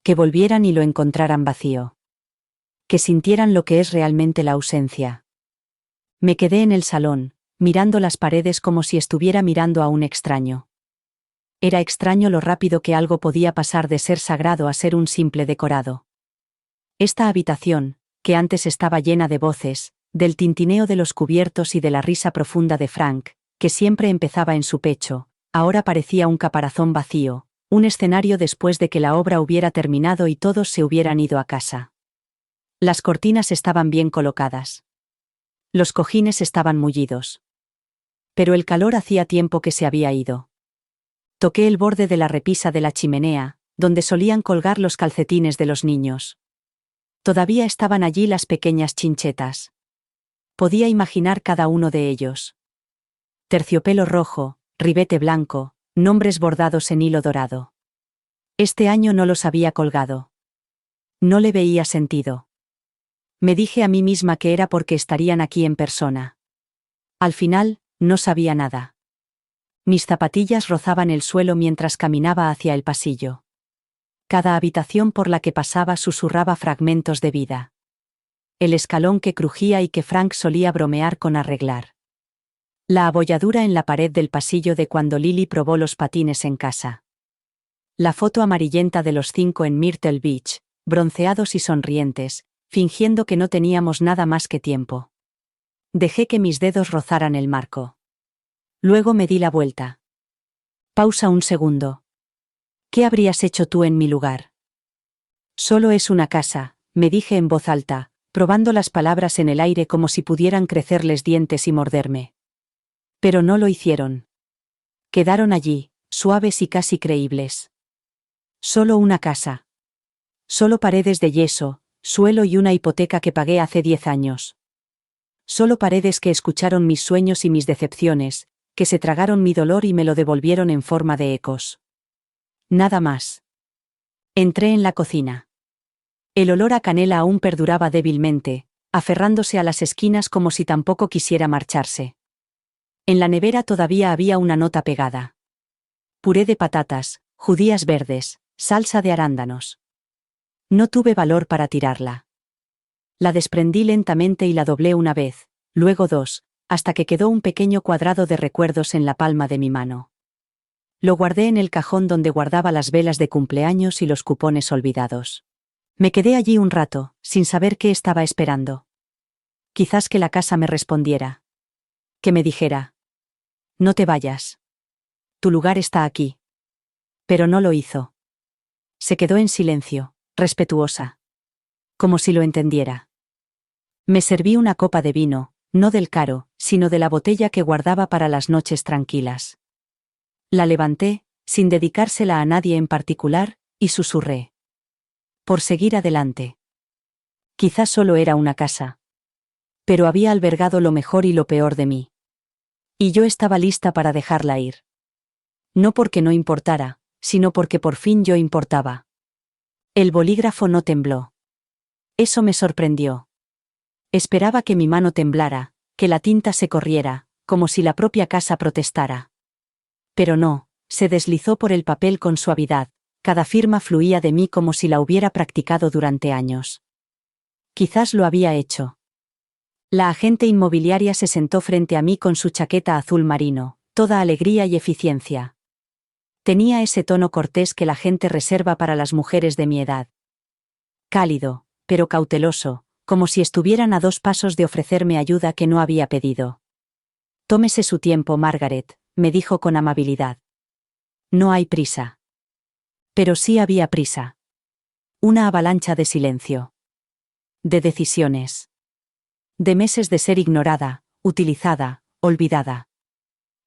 Que volvieran y lo encontraran vacío. Que sintieran lo que es realmente la ausencia. Me quedé en el salón, mirando las paredes como si estuviera mirando a un extraño. Era extraño lo rápido que algo podía pasar de ser sagrado a ser un simple decorado. Esta habitación, que antes estaba llena de voces, del tintineo de los cubiertos y de la risa profunda de Frank, que siempre empezaba en su pecho, ahora parecía un caparazón vacío, un escenario después de que la obra hubiera terminado y todos se hubieran ido a casa. Las cortinas estaban bien colocadas. Los cojines estaban mullidos. Pero el calor hacía tiempo que se había ido. Toqué el borde de la repisa de la chimenea, donde solían colgar los calcetines de los niños. Todavía estaban allí las pequeñas chinchetas. Podía imaginar cada uno de ellos. Terciopelo rojo, ribete blanco, nombres bordados en hilo dorado. Este año no los había colgado. No le veía sentido. Me dije a mí misma que era porque estarían aquí en persona. Al final, no sabía nada. Mis zapatillas rozaban el suelo mientras caminaba hacia el pasillo. Cada habitación por la que pasaba susurraba fragmentos de vida. El escalón que crujía y que Frank solía bromear con arreglar. La abolladura en la pared del pasillo de cuando Lily probó los patines en casa. La foto amarillenta de los 5 en Myrtle Beach, bronceados y sonrientes, fingiendo que no teníamos nada más que tiempo. Dejé que mis dedos rozaran el marco. Luego me di la vuelta. Pausa un segundo. ¿Qué habrías hecho tú en mi lugar? Solo es una casa, me dije en voz alta, probando las palabras en el aire como si pudieran crecerles dientes y morderme. Pero no lo hicieron. Quedaron allí, suaves y casi creíbles. Solo una casa. Solo paredes de yeso, suelo y una hipoteca que pagué hace 10 años. Solo paredes que escucharon mis sueños y mis decepciones, que se tragaron mi dolor y me lo devolvieron en forma de ecos. Nada más. Entré en la cocina. El olor a canela aún perduraba débilmente, aferrándose a las esquinas como si tampoco quisiera marcharse. En la nevera todavía había una nota pegada. Puré de patatas, judías verdes, salsa de arándanos. No tuve valor para tirarla. La desprendí lentamente y la doblé una vez, luego dos, hasta que quedó un pequeño cuadrado de recuerdos en la palma de mi mano. Lo guardé en el cajón donde guardaba las velas de cumpleaños y los cupones olvidados. Me quedé allí un rato, sin saber qué estaba esperando. Quizás que la casa me respondiera. Que me dijera: no te vayas. Tu lugar está aquí. Pero no lo hizo. Se quedó en silencio, respetuosa. Como si lo entendiera. Me serví una copa de vino, no del caro, sino de la botella que guardaba para las noches tranquilas. La levanté, sin dedicársela a nadie en particular, y susurré. Por seguir adelante. Quizás solo era una casa. Pero había albergado lo mejor y lo peor de mí. Y yo estaba lista para dejarla ir. No porque no importara, sino porque por fin yo importaba. El bolígrafo no tembló. Eso me sorprendió. Esperaba que mi mano temblara, que la tinta se corriera, como si la propia casa protestara. Pero no, se deslizó por el papel con suavidad, cada firma fluía de mí como si la hubiera practicado durante años. Quizás lo había hecho. La agente inmobiliaria se sentó frente a mí con su chaqueta azul marino, toda alegría y eficiencia. Tenía ese tono cortés que la gente reserva para las mujeres de mi edad. Cálido, pero cauteloso, como si estuvieran a 2 pasos de ofrecerme ayuda que no había pedido. Tómese su tiempo, Margaret, me dijo con amabilidad. No hay prisa. Pero sí había prisa. Una avalancha de silencio. De decisiones. De meses de ser ignorada, utilizada, olvidada.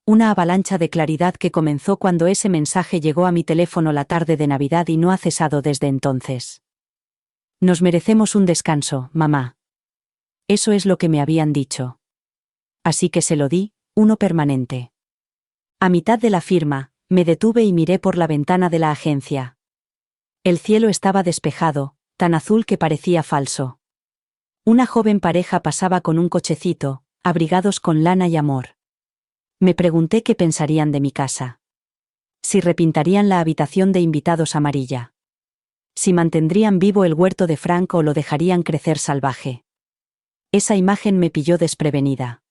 Una avalancha de claridad que comenzó cuando ese mensaje llegó a mi teléfono la tarde de Navidad y no ha cesado desde entonces. Nos merecemos un descanso, mamá. Eso es lo que me habían dicho. Así que se lo di, uno permanente. A mitad de la firma, me detuve y miré por la ventana de la agencia. El cielo estaba despejado, tan azul que parecía falso. Una joven pareja pasaba con un cochecito, abrigados con lana y amor. Me pregunté qué pensarían de mi casa. Si repintarían la habitación de invitados amarilla. Si mantendrían vivo el huerto de Frank o lo dejarían crecer salvaje. Esa imagen me pilló desprevenida.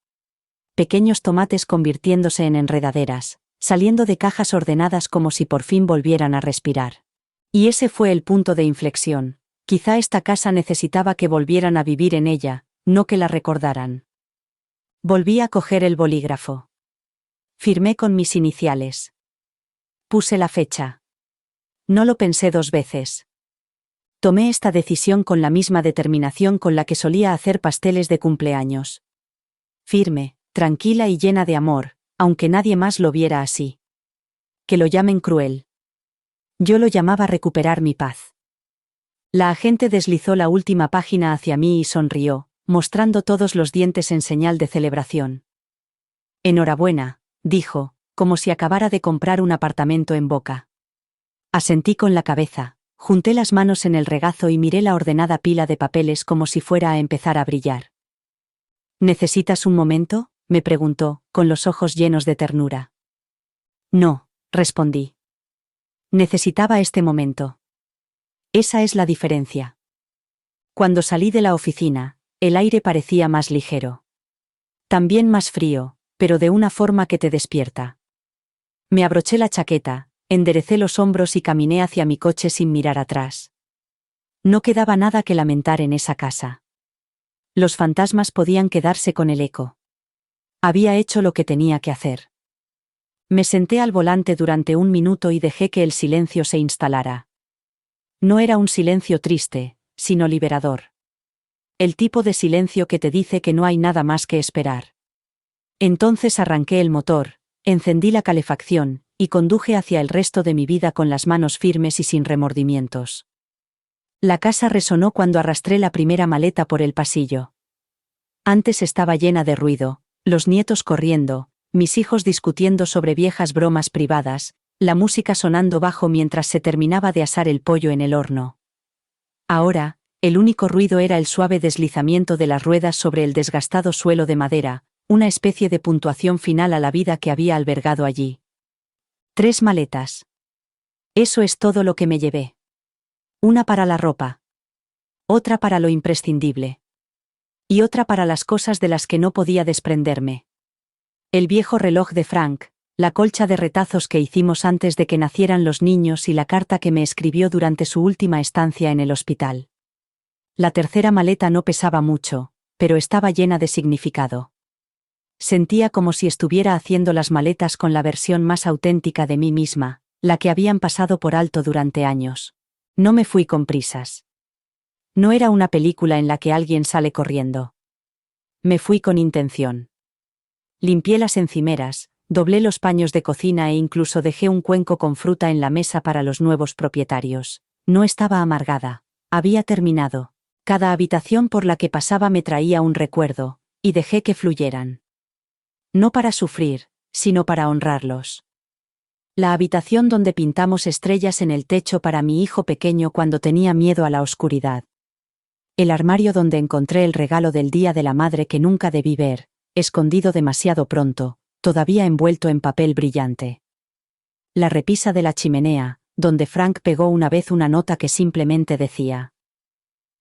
Pequeños tomates convirtiéndose en enredaderas, saliendo de cajas ordenadas como si por fin volvieran a respirar. Y ese fue el punto de inflexión. Quizá esta casa necesitaba que volvieran a vivir en ella, no que la recordaran. Volví a coger el bolígrafo. Firmé con mis iniciales. Puse la fecha. No lo pensé 2 veces. Tomé esta decisión con la misma determinación con la que solía hacer pasteles de cumpleaños. Firme, tranquila y llena de amor, aunque nadie más lo viera así. Que lo llamen cruel. Yo lo llamaba recuperar mi paz. La agente deslizó la última página hacia mí y sonrió, mostrando todos los dientes en señal de celebración. Enhorabuena, dijo, como si acabara de comprar un apartamento en Boca. Asentí con la cabeza. Junté las manos en el regazo y miré la ordenada pila de papeles como si fuera a empezar a brillar. ¿Necesitas un momento?, me preguntó, con los ojos llenos de ternura. No, respondí. Necesitaba este momento. Esa es la diferencia. Cuando salí de la oficina, el aire parecía más ligero. También más frío, pero de una forma que te despierta. Me abroché la chaqueta, enderecé los hombros y caminé hacia mi coche sin mirar atrás. No quedaba nada que lamentar en esa casa. Los fantasmas podían quedarse con el eco. Había hecho lo que tenía que hacer. Me senté al volante durante 1 minuto y dejé que el silencio se instalara. No era un silencio triste, sino liberador. El tipo de silencio que te dice que no hay nada más que esperar. Entonces arranqué el motor, encendí la calefacción, y conduje hacia el resto de mi vida con las manos firmes y sin remordimientos. La casa resonó cuando arrastré la primera maleta por el pasillo. Antes estaba llena de ruido, los nietos corriendo, mis hijos discutiendo sobre viejas bromas privadas, la música sonando bajo mientras se terminaba de asar el pollo en el horno. Ahora, el único ruido era el suave deslizamiento de las ruedas sobre el desgastado suelo de madera, una especie de puntuación final a la vida que había albergado allí. 3 maletas. Eso es todo lo que me llevé. Una para la ropa. Otra para lo imprescindible. Y otra para las cosas de las que no podía desprenderme. El viejo reloj de Frank, la colcha de retazos que hicimos antes de que nacieran los niños y la carta que me escribió durante su última estancia en el hospital. La tercera maleta no pesaba mucho, pero estaba llena de significado. Sentía como si estuviera haciendo las maletas con la versión más auténtica de mí misma, la que habían pasado por alto durante años. No me fui con prisas. No era una película en la que alguien sale corriendo. Me fui con intención. Limpié las encimeras, doblé los paños de cocina e incluso dejé un cuenco con fruta en la mesa para los nuevos propietarios. No estaba amargada. Había terminado. Cada habitación por la que pasaba me traía un recuerdo, y dejé que fluyeran. No para sufrir, sino para honrarlos. La habitación donde pintamos estrellas en el techo para mi hijo pequeño cuando tenía miedo a la oscuridad. El armario donde encontré el regalo del Día de la Madre que nunca debí ver, escondido demasiado pronto, todavía envuelto en papel brillante. La repisa de la chimenea, donde Frank pegó una vez una nota que simplemente decía: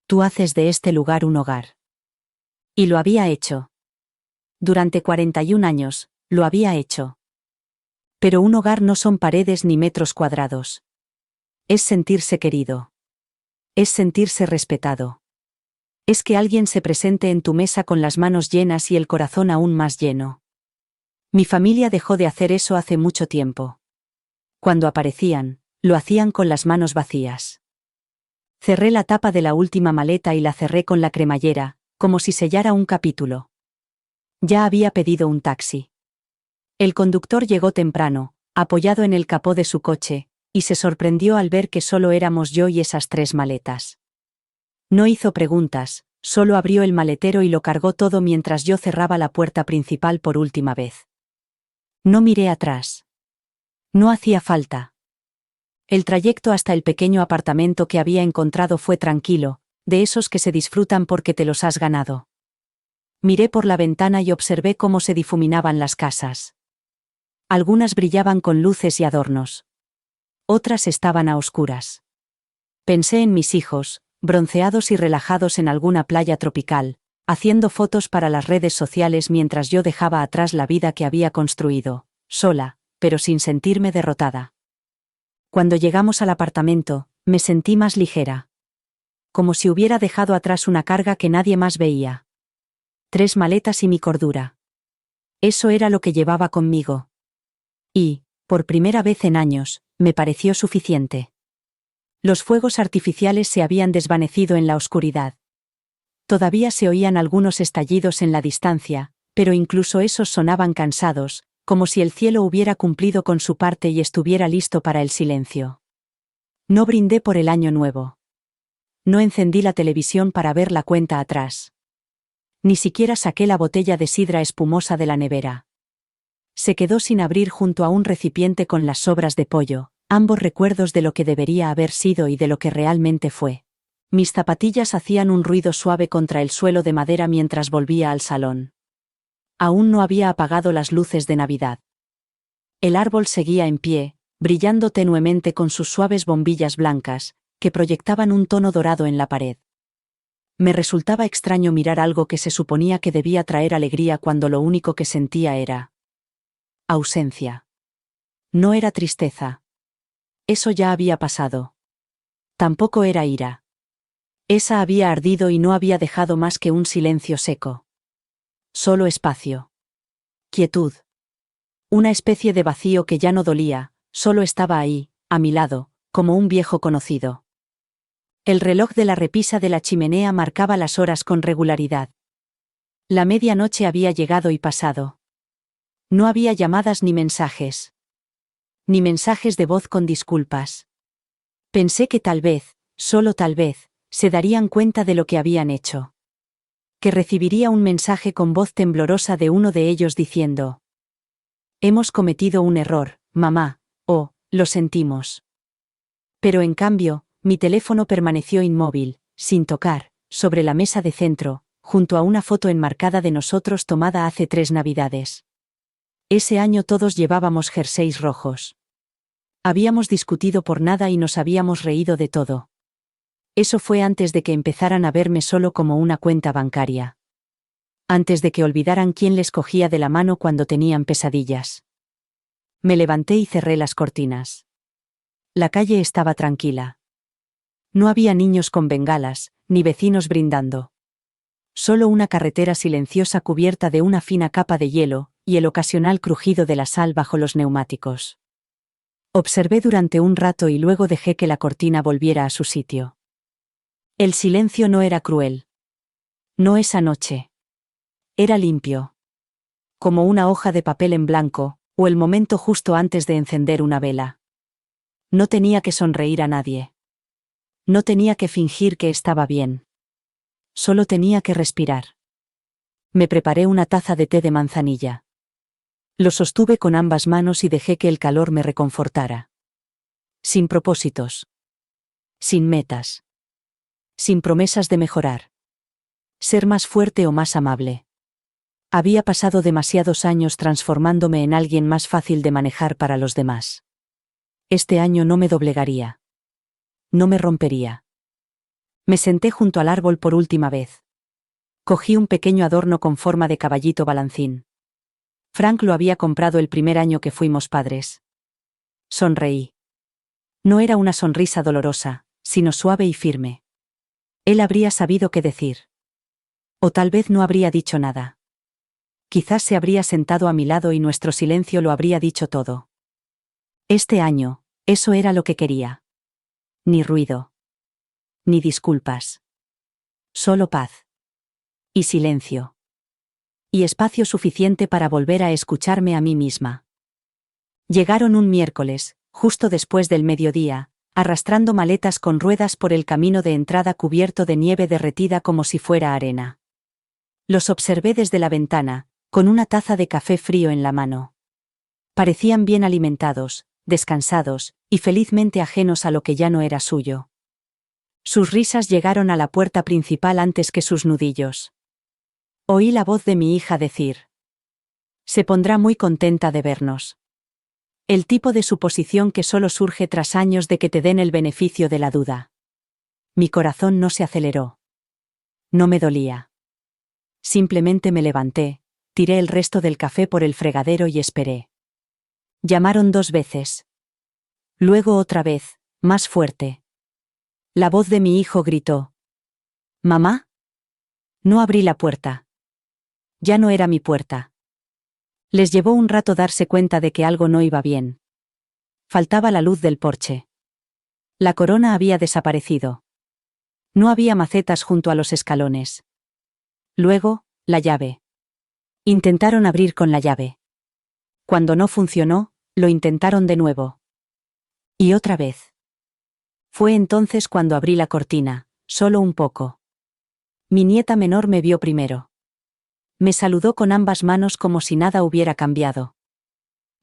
«Tú haces de este lugar un hogar». Y lo había hecho. Durante 41 años, lo había hecho. Pero un hogar no son paredes ni metros cuadrados. Es sentirse querido. Es sentirse respetado. Es que alguien se presente en tu mesa con las manos llenas y el corazón aún más lleno. Mi familia dejó de hacer eso hace mucho tiempo. Cuando aparecían, lo hacían con las manos vacías. Cerré la tapa de la última maleta y la cerré con la cremallera, como si sellara un capítulo. Ya había pedido un taxi. El conductor llegó temprano, apoyado en el capó de su coche, y se sorprendió al ver que solo éramos yo y esas 3 maletas. No hizo preguntas, solo abrió el maletero y lo cargó todo mientras yo cerraba la puerta principal por última vez. No miré atrás. No hacía falta. El trayecto hasta el pequeño apartamento que había encontrado fue tranquilo, de esos que se disfrutan porque te los has ganado. Miré por la ventana y observé cómo se difuminaban las casas. Algunas brillaban con luces y adornos. Otras estaban a oscuras. Pensé en mis hijos, bronceados y relajados en alguna playa tropical, haciendo fotos para las redes sociales mientras yo dejaba atrás la vida que había construido, sola, pero sin sentirme derrotada. Cuando llegamos al apartamento, me sentí más ligera. Como si hubiera dejado atrás una carga que nadie más veía. 3 maletas y mi cordura. Eso era lo que llevaba conmigo. Y, por primera vez en años, me pareció suficiente. Los fuegos artificiales se habían desvanecido en la oscuridad. Todavía se oían algunos estallidos en la distancia, pero incluso esos sonaban cansados, como si el cielo hubiera cumplido con su parte y estuviera listo para el silencio. No brindé por el año nuevo. No encendí la televisión para ver la cuenta atrás. Ni siquiera saqué la botella de sidra espumosa de la nevera. Se quedó sin abrir junto a un recipiente con las sobras de pollo, ambos recuerdos de lo que debería haber sido y de lo que realmente fue. Mis zapatillas hacían un ruido suave contra el suelo de madera mientras volvía al salón. Aún no había apagado las luces de Navidad. El árbol seguía en pie, brillando tenuemente con sus suaves bombillas blancas, que proyectaban un tono dorado en la pared. Me resultaba extraño mirar algo que se suponía que debía traer alegría cuando lo único que sentía era ausencia. No era tristeza. Eso ya había pasado. Tampoco era ira. Esa había ardido y no había dejado más que un silencio seco. Solo espacio. Quietud. Una especie de vacío que ya no dolía, solo estaba ahí, a mi lado, como un viejo conocido. El reloj de la repisa de la chimenea marcaba las horas con regularidad. La medianoche había llegado y pasado. No había llamadas ni mensajes. Ni mensajes de voz con disculpas. Pensé que tal vez, solo tal vez, se darían cuenta de lo que habían hecho. Que recibiría un mensaje con voz temblorosa de uno de ellos diciendo: Hemos cometido un error, mamá, lo sentimos. Pero en cambio, mi teléfono permaneció inmóvil, sin tocar, sobre la mesa de centro, junto a una foto enmarcada de nosotros tomada hace 3 Navidades. Ese año todos llevábamos jerseys rojos. Habíamos discutido por nada y nos habíamos reído de todo. Eso fue antes de que empezaran a verme solo como una cuenta bancaria. Antes de que olvidaran quién les cogía de la mano cuando tenían pesadillas. Me levanté y cerré las cortinas. La calle estaba tranquila. No había niños con bengalas, ni vecinos brindando. Solo una carretera silenciosa cubierta de una fina capa de hielo, y el ocasional crujido de la sal bajo los neumáticos. Observé durante un rato y luego dejé que la cortina volviera a su sitio. El silencio no era cruel. No esa noche. Era limpio. Como una hoja de papel en blanco, o el momento justo antes de encender una vela. No tenía que sonreír a nadie. No tenía que fingir que estaba bien. Solo tenía que respirar. Me preparé una taza de té de manzanilla. Lo sostuve con ambas manos y dejé que el calor me reconfortara. Sin propósitos. Sin metas. Sin promesas de mejorar. Ser más fuerte o más amable. Había pasado demasiados años transformándome en alguien más fácil de manejar para los demás. Este año no me doblegaría. No me rompería. Me senté junto al árbol por última vez. Cogí un pequeño adorno con forma de caballito balancín. Frank lo había comprado el primer año que fuimos padres. Sonreí. No era una sonrisa dolorosa, sino suave y firme. Él habría sabido qué decir. O tal vez no habría dicho nada. Quizás se habría sentado a mi lado y nuestro silencio lo habría dicho todo. Este año, eso era lo que quería. Ni ruido. Ni disculpas. Solo paz. Y silencio. Y espacio suficiente para volver a escucharme a mí misma. Llegaron un miércoles, justo después del mediodía, arrastrando maletas con ruedas por el camino de entrada cubierto de nieve derretida como si fuera arena. Los observé desde la ventana, con una taza de café frío en la mano. Parecían bien alimentados, descansados, y felizmente ajenos a lo que ya no era suyo. Sus risas llegaron a la puerta principal antes que sus nudillos. Oí la voz de mi hija decir: se pondrá muy contenta de vernos. El tipo de suposición que solo surge tras años de que te den el beneficio de la duda. Mi corazón no se aceleró. No me dolía. Simplemente me levanté, tiré el resto del café por el fregadero y esperé. Llamaron 2 veces. Luego otra vez, más fuerte. La voz de mi hijo gritó: ¿mamá? No abrí la puerta. Ya no era mi puerta. Les llevó un rato darse cuenta de que algo no iba bien. Faltaba la luz del porche. La corona había desaparecido. No había macetas junto a los escalones. Luego, la llave. Intentaron abrir con la llave. Cuando no funcionó, lo intentaron de nuevo. Y otra vez. Fue entonces cuando abrí la cortina, solo un poco. Mi nieta menor me vio primero. Me saludó con ambas manos como si nada hubiera cambiado.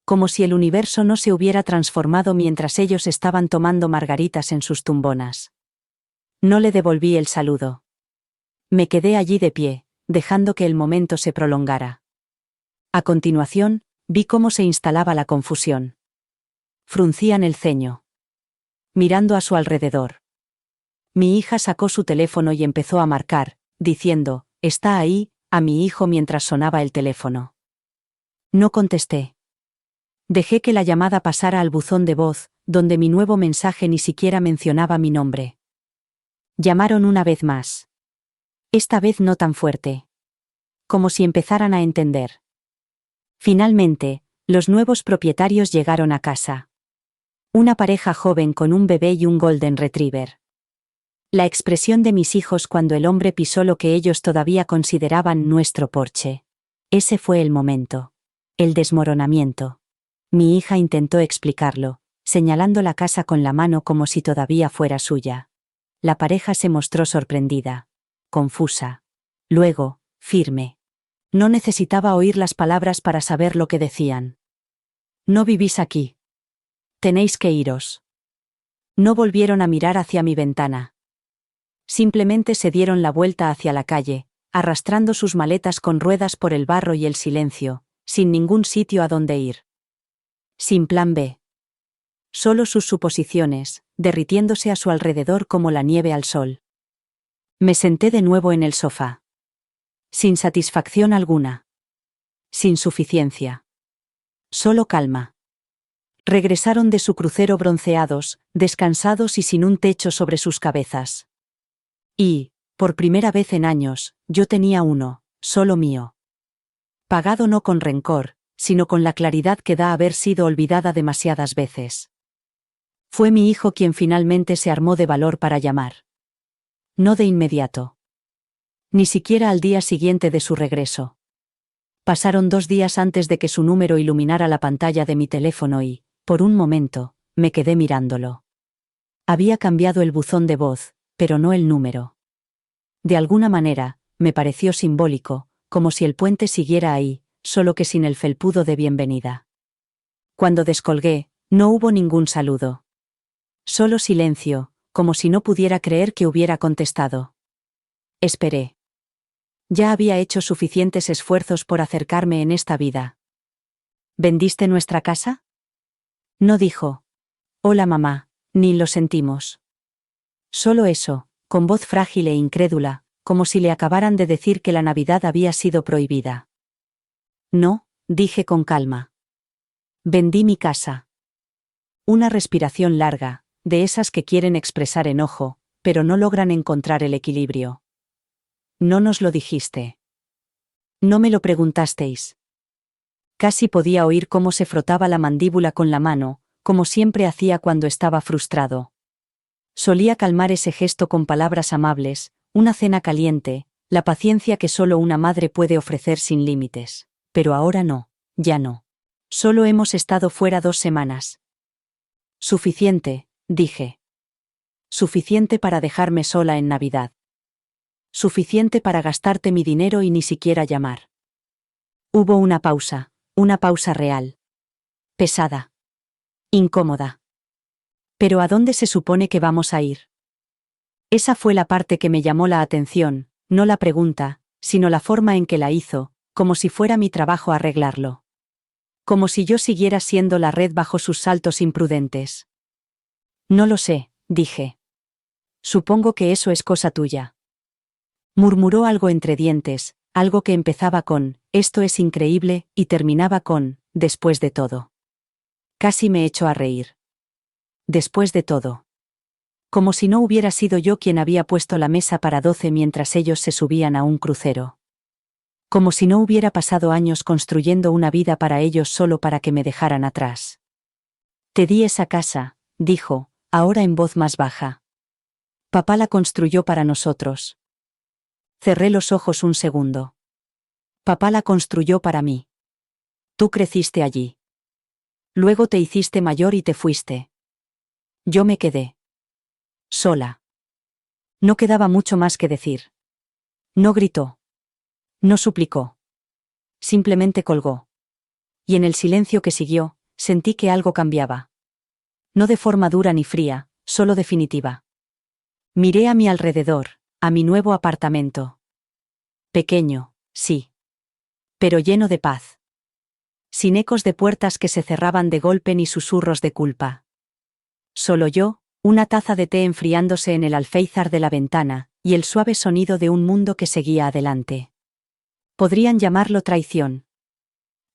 Como si el universo no se hubiera transformado mientras ellos estaban tomando margaritas en sus tumbonas. No le devolví el saludo. Me quedé allí de pie, dejando que el momento se prolongara. A continuación, vi cómo se instalaba la confusión. Fruncían el ceño. Mirando a su alrededor. Mi hija sacó su teléfono y empezó a marcar, diciendo: «¿Está ahí?», a mi hijo mientras sonaba el teléfono. No contesté. Dejé que la llamada pasara al buzón de voz, donde mi nuevo mensaje ni siquiera mencionaba mi nombre. Llamaron una vez más. Esta vez no tan fuerte. Como si empezaran a entender. Finalmente, los nuevos propietarios llegaron a casa. Una pareja joven con un bebé y un golden retriever. La expresión de mis hijos cuando el hombre pisó lo que ellos todavía consideraban nuestro porche. Ese fue el momento. El desmoronamiento. Mi hija intentó explicarlo, señalando la casa con la mano como si todavía fuera suya. La pareja se mostró sorprendida. Confusa. Luego, firme. No necesitaba oír las palabras para saber lo que decían. No vivís aquí. Tenéis que iros. No volvieron a mirar hacia mi ventana. Simplemente se dieron la vuelta hacia la calle, arrastrando sus maletas con ruedas por el barro y el silencio, sin ningún sitio a donde ir. Sin plan B. Solo sus suposiciones, derritiéndose a su alrededor como la nieve al sol. Me senté de nuevo en el sofá. Sin satisfacción alguna. Sin suficiencia. Solo calma. Regresaron de su crucero bronceados, descansados y sin un techo sobre sus cabezas. Y, por primera vez en años, yo tenía uno, solo mío. Pagado no con rencor, sino con la claridad que da haber sido olvidada demasiadas veces. Fue mi hijo quien finalmente se armó de valor para llamar. No de inmediato. Ni siquiera al día siguiente de su regreso. Pasaron 2 días antes de que su número iluminara la pantalla de mi teléfono y, por un momento, me quedé mirándolo. Había cambiado el buzón de voz, pero no el número. De alguna manera, me pareció simbólico, como si el puente siguiera ahí, solo que sin el felpudo de bienvenida. Cuando descolgué, no hubo ningún saludo. Solo silencio, como si no pudiera creer que hubiera contestado. Esperé. Ya había hecho suficientes esfuerzos por acercarme en esta vida. ¿Vendiste nuestra casa? No dijo. Hola mamá, ni lo sentimos. Solo eso, con voz frágil e incrédula, como si le acabaran de decir que la Navidad había sido prohibida. No, dije con calma. Vendí mi casa. Una respiración larga, de esas que quieren expresar enojo, pero no logran encontrar el equilibrio. No nos lo dijiste. No me lo preguntasteis. Casi podía oír cómo se frotaba la mandíbula con la mano, como siempre hacía cuando estaba frustrado. Solía calmar ese gesto con palabras amables, una cena caliente, la paciencia que solo una madre puede ofrecer sin límites. Pero ahora no, ya no. Solo hemos estado fuera 2 semanas. Suficiente, dije. Suficiente para dejarme sola en Navidad. Suficiente para gastarte mi dinero y ni siquiera llamar. Hubo una pausa real. Pesada. Incómoda. ¿Pero a dónde se supone que vamos a ir? Esa fue la parte que me llamó la atención, no la pregunta, sino la forma en que la hizo, como si fuera mi trabajo arreglarlo. Como si yo siguiera siendo la red bajo sus saltos imprudentes. No lo sé, dije. Supongo que eso es cosa tuya. Murmuró algo entre dientes, algo que empezaba con, esto es increíble, y terminaba con, después de todo. Casi me echó a reír. Después de todo. Como si no hubiera sido yo quien había puesto la mesa para 12 mientras ellos se subían a un crucero. Como si no hubiera pasado años construyendo una vida para ellos solo para que me dejaran atrás. Te di esa casa, dijo, ahora en voz más baja. Papá la construyó para nosotros. Cerré los ojos un segundo. Papá la construyó para mí. Tú creciste allí. Luego te hiciste mayor y te fuiste. Yo me quedé. Sola. No quedaba mucho más que decir. No gritó. No suplicó. Simplemente colgó. Y en el silencio que siguió, sentí que algo cambiaba. No de forma dura ni fría, solo definitiva. Miré a mi alrededor, a mi nuevo apartamento. Pequeño, sí. Pero lleno de paz. Sin ecos de puertas que se cerraban de golpe ni susurros de culpa. Solo yo, una taza de té enfriándose en el alféizar de la ventana, y el suave sonido de un mundo que seguía adelante. Podrían llamarlo traición.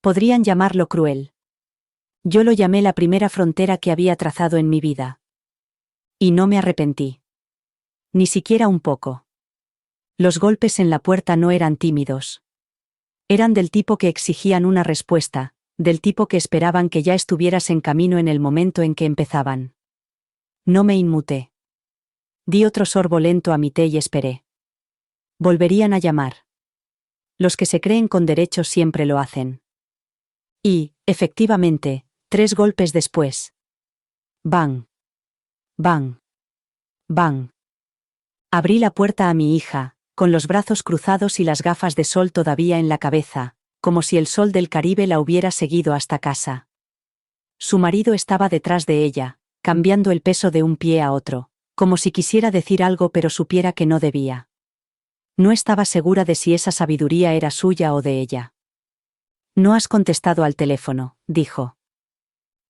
Podrían llamarlo cruel. Yo lo llamé la primera frontera que había trazado en mi vida. Y no me arrepentí. Ni siquiera un poco. Los golpes en la puerta no eran tímidos. Eran del tipo que exigían una respuesta, del tipo que esperaban que ya estuvieras en camino en el momento en que empezaban. No me inmuté. Di otro sorbo lento a mi té y esperé. Volverían a llamar. Los que se creen con derechos siempre lo hacen. Y, efectivamente, 3 golpes después. Bang. Bang. Bang. Abrí la puerta a mi hija, con los brazos cruzados y las gafas de sol todavía en la cabeza, como si el sol del Caribe la hubiera seguido hasta casa. Su marido estaba detrás de ella, cambiando el peso de un pie a otro, como si quisiera decir algo pero supiera que no debía. No estaba segura de si esa sabiduría era suya o de ella. «No has contestado al teléfono», dijo.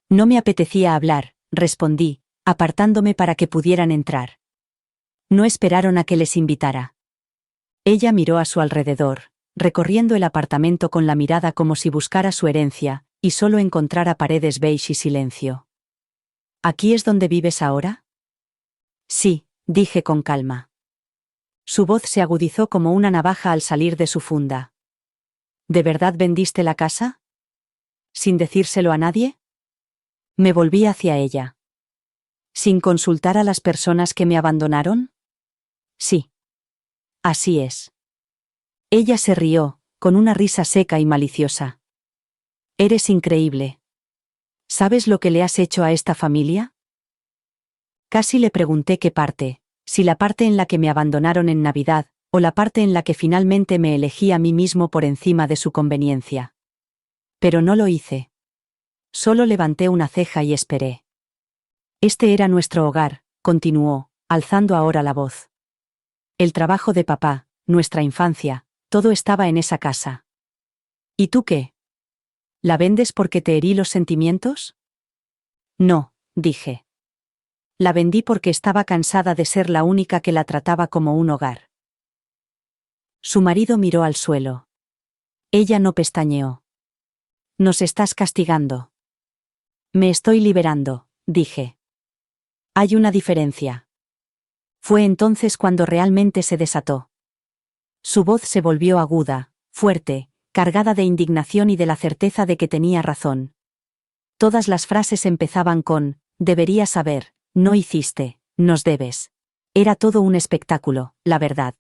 «No me apetecía hablar», respondí, apartándome para que pudieran entrar. No esperaron a que les invitara. Ella miró a su alrededor, recorriendo el apartamento con la mirada como si buscara su herencia, y solo encontrara paredes beige y silencio. «¿Aquí es donde vives ahora?» «Sí», dije con calma. Su voz se agudizó como una navaja al salir de su funda. «¿De verdad vendiste la casa? ¿Sin decírselo a nadie?» Me volví hacia ella. «¿Sin consultar a las personas que me abandonaron?» «Sí. Así es». Ella se rió, con una risa seca y maliciosa. «Eres increíble. ¿Sabes lo que le has hecho a esta familia?» Casi le pregunté qué parte, si la parte en la que me abandonaron en Navidad, o la parte en la que finalmente me elegí a mí mismo por encima de su conveniencia. Pero no lo hice. Solo levanté una ceja y esperé. «Este era nuestro hogar», continuó, alzando ahora la voz. «El trabajo de papá, nuestra infancia, todo estaba en esa casa». «¿Y tú qué? ¿La vendes porque te herí los sentimientos?» «No», dije. «La vendí porque estaba cansada de ser la única que la trataba como un hogar». Su marido miró al suelo. Ella no pestañeó. «Nos estás castigando». «Me estoy liberando», dije. «Hay una diferencia». Fue entonces cuando realmente se desató. Su voz se volvió aguda, fuerte, cargada de indignación y de la certeza de que tenía razón. Todas las frases empezaban con: «Deberías saber, no hiciste, nos debes». Era todo un espectáculo, la verdad.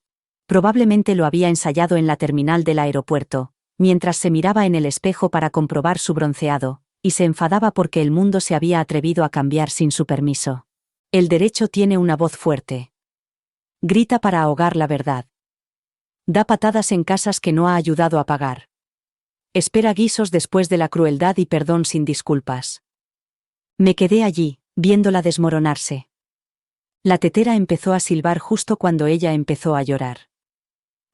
Probablemente lo había ensayado en la terminal del aeropuerto, mientras se miraba en el espejo para comprobar su bronceado, y se enfadaba porque el mundo se había atrevido a cambiar sin su permiso. El derecho tiene una voz fuerte. Grita para ahogar la verdad. Da patadas en casas que no ha ayudado a pagar. Espera guisos después de la crueldad y perdón sin disculpas. Me quedé allí, viéndola desmoronarse. La tetera empezó a silbar justo cuando ella empezó a llorar.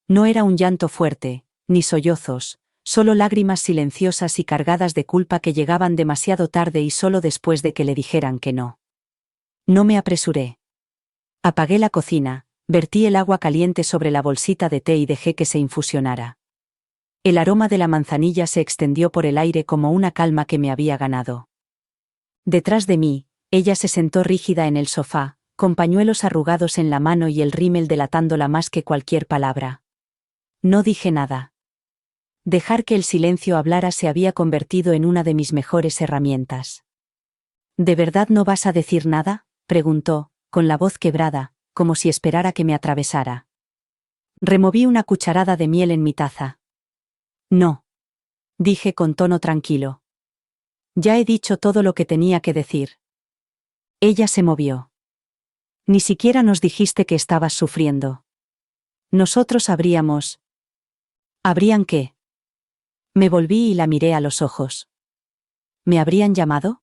No era un llanto fuerte, ni sollozos, solo lágrimas silenciosas y cargadas de culpa que llegaban demasiado tarde y solo después de que le dijeran que no. No me apresuré. Apagué la cocina, vertí el agua caliente sobre la bolsita de té y dejé que se infusionara. El aroma de la manzanilla se extendió por el aire como una calma que me había ganado. Detrás de mí, ella se sentó rígida en el sofá, con pañuelos arrugados en la mano y el rímel delatándola más que cualquier palabra. No dije nada. Dejar que el silencio hablara se había convertido en una de mis mejores herramientas. «¿De verdad no vas a decir nada?», preguntó, con la voz quebrada, como si esperara que me atravesara. Removí una cucharada de miel en mi taza. «No», dije con tono tranquilo. «Ya he dicho todo lo que tenía que decir». Ella se movió. «Ni siquiera nos dijiste que estabas sufriendo. Nosotros habríamos». «¿Habrían qué?». Me volví y la miré a los ojos. ¿Me habrían llamado?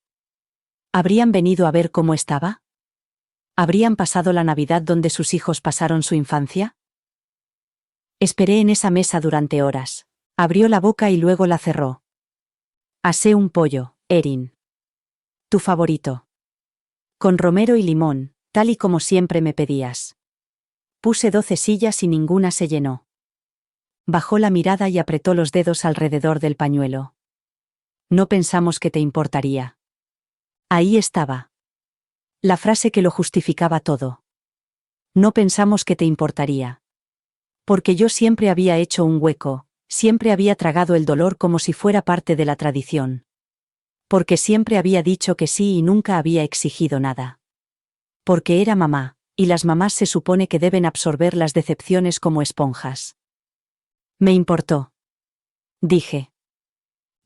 ¿Habrían venido a ver cómo estaba? ¿Habrían pasado la Navidad donde sus hijos pasaron su infancia? Esperé en esa mesa durante horas. Abrió la boca y luego la cerró. «Asé un pollo, Erin. Tu favorito. Con romero y limón, tal y como siempre me pedías». Puse 12 sillas y ninguna se llenó. Bajó la mirada y apretó los dedos alrededor del pañuelo. «No pensamos que te importaría». Ahí estaba. La frase que lo justificaba todo. «No pensamos que te importaría». Porque yo siempre había hecho un hueco, siempre había tragado el dolor como si fuera parte de la tradición. Porque siempre había dicho que sí y nunca había exigido nada. Porque era mamá, y las mamás se supone que deben absorber las decepciones como esponjas. Me importó. Dije.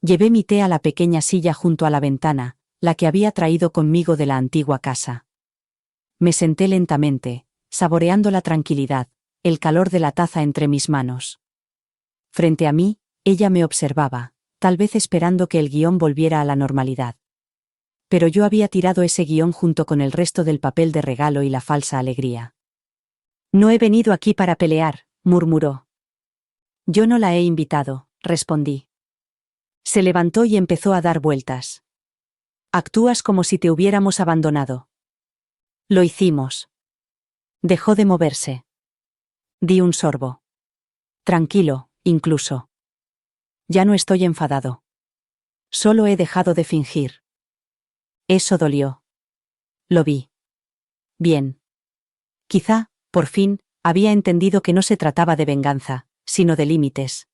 Llevé mi té a la pequeña silla junto a la ventana, la que había traído conmigo de la antigua casa. Me senté lentamente, saboreando la tranquilidad, el calor de la taza entre mis manos. Frente a mí, ella me observaba, tal vez esperando que el guión volviera a la normalidad. Pero yo había tirado ese guión junto con el resto del papel de regalo y la falsa alegría. No he venido aquí para pelear, murmuró. Yo no la he invitado, respondí. Se levantó y empezó a dar vueltas. Actúas como si te hubiéramos abandonado. Lo hicimos. Dejó de moverse. Di un sorbo. Tranquilo, incluso. Ya no estoy enfadado. Solo he dejado de fingir. Eso dolió. Lo vi. Bien. Quizá, por fin, había entendido que no se trataba de venganza, sino de límites.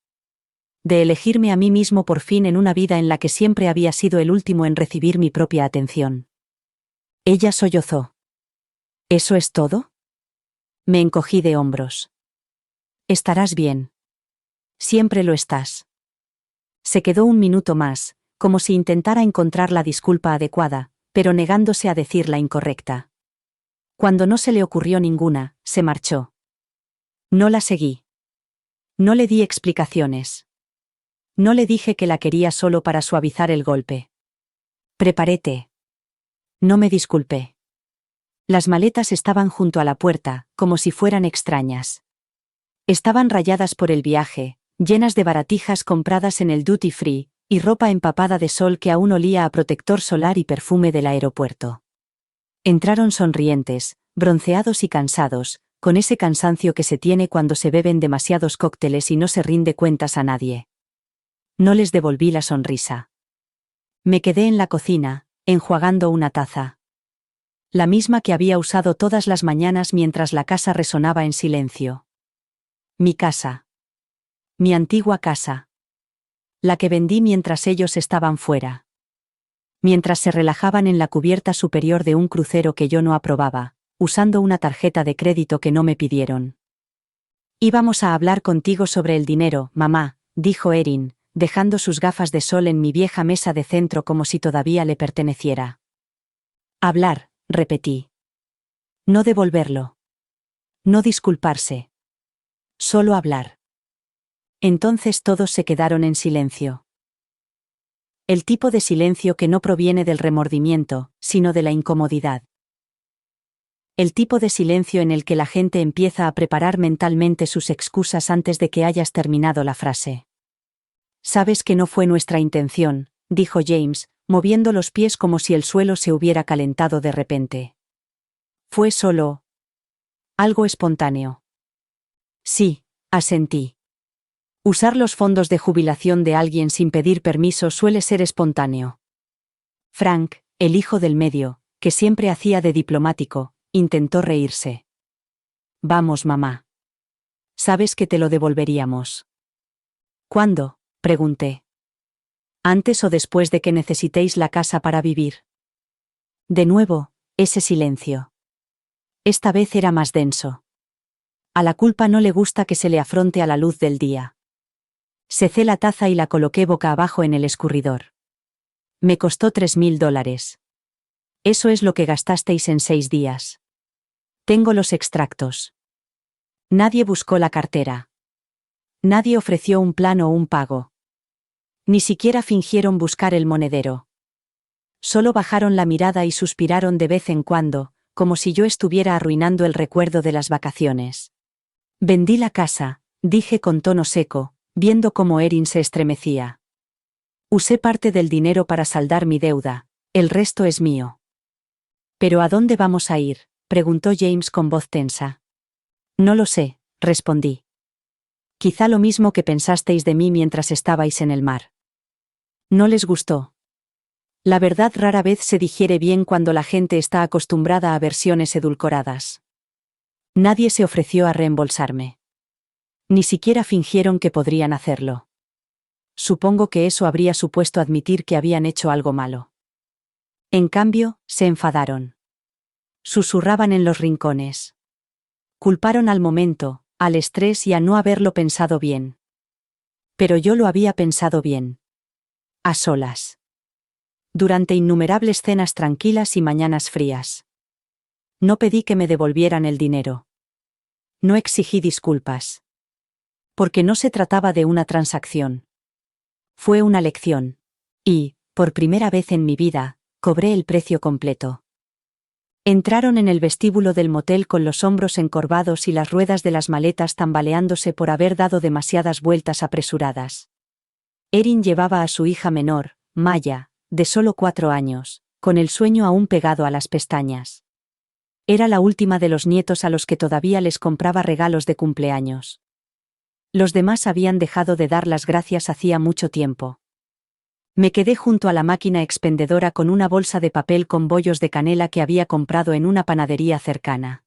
De elegirme a mí mismo por fin en una vida en la que siempre había sido el último en recibir mi propia atención. Ella sollozó. ¿Eso es todo? Me encogí de hombros. Estarás bien. Siempre lo estás. Se quedó un minuto más, como si intentara encontrar la disculpa adecuada, pero negándose a decir la incorrecta. Cuando no se le ocurrió ninguna, se marchó. No la seguí. No le di explicaciones. No le dije que la quería solo para suavizar el golpe. Preparé té. No me disculpé. Las maletas estaban junto a la puerta, como si fueran extrañas. Estaban rayadas por el viaje, llenas de baratijas compradas en el duty free, y ropa empapada de sol que aún olía a protector solar y perfume del aeropuerto. Entraron sonrientes, bronceados y cansados, con ese cansancio que se tiene cuando se beben demasiados cócteles y no se rinde cuentas a nadie. No les devolví la sonrisa. Me quedé en la cocina, enjuagando una taza. La misma que había usado todas las mañanas mientras la casa resonaba en silencio. Mi casa. Mi antigua casa. La que vendí mientras ellos estaban fuera. Mientras se relajaban en la cubierta superior de un crucero que yo no aprobaba, usando una tarjeta de crédito que no me pidieron. Íbamos a hablar contigo sobre el dinero, mamá, dijo Erin, dejando sus gafas de sol en mi vieja mesa de centro como si todavía le perteneciera. Hablar, repetí. No devolverlo. No disculparse. Solo hablar. Entonces todos se quedaron en silencio. El tipo de silencio que no proviene del remordimiento, sino de la incomodidad. El tipo de silencio en el que la gente empieza a preparar mentalmente sus excusas antes de que hayas terminado la frase. Sabes que no fue nuestra intención, dijo James, moviendo los pies como si el suelo se hubiera calentado de repente. Fue solo algo espontáneo. Sí, asentí. Usar los fondos de jubilación de alguien sin pedir permiso suele ser espontáneo. Frank, el hijo del medio, que siempre hacía de diplomático, intentó reírse. Vamos, mamá. Sabes que te lo devolveríamos. ¿Cuándo?, pregunté. ¿Antes o después de que necesitéis la casa para vivir? De nuevo, ese silencio. Esta vez era más denso. A la culpa no le gusta que se le afronte a la luz del día. Secé la taza y la coloqué boca abajo en el escurridor. Me costó $3.000. Eso es lo que gastasteis en 6 días. Tengo los extractos. Nadie buscó la cartera. Nadie ofreció un plan o un pago. Ni siquiera fingieron buscar el monedero. Solo bajaron la mirada y suspiraron de vez en cuando, como si yo estuviera arruinando el recuerdo de las vacaciones. Vendí la casa, dije con tono seco, viendo cómo Erin se estremecía. Usé parte del dinero para saldar mi deuda, el resto es mío. ¿Pero a dónde vamos a ir?, preguntó James con voz tensa. No lo sé, respondí. Quizá lo mismo que pensasteis de mí mientras estabais en el mar. No les gustó. La verdad rara vez se digiere bien cuando la gente está acostumbrada a versiones edulcoradas. Nadie se ofreció a reembolsarme. Ni siquiera fingieron que podrían hacerlo. Supongo que eso habría supuesto admitir que habían hecho algo malo. En cambio, se enfadaron. Susurraban en los rincones. Culparon al momento, al estrés y a no haberlo pensado bien. Pero yo lo había pensado bien. A solas. Durante innumerables cenas tranquilas y mañanas frías. No pedí que me devolvieran el dinero. No exigí disculpas. Porque no se trataba de una transacción. Fue una lección. Y, por primera vez en mi vida, Cobré el precio completo. Entraron en el vestíbulo del motel con los hombros encorvados y las ruedas de las maletas tambaleándose por haber dado demasiadas vueltas apresuradas. Erin llevaba a su hija menor, Maya, de solo 4 años, con el sueño aún pegado a las pestañas. Era la última de los nietos a los que todavía les compraba regalos de cumpleaños. Los demás habían dejado de dar las gracias hacía mucho tiempo. Me quedé junto a la máquina expendedora con una bolsa de papel con bollos de canela que había comprado en una panadería cercana.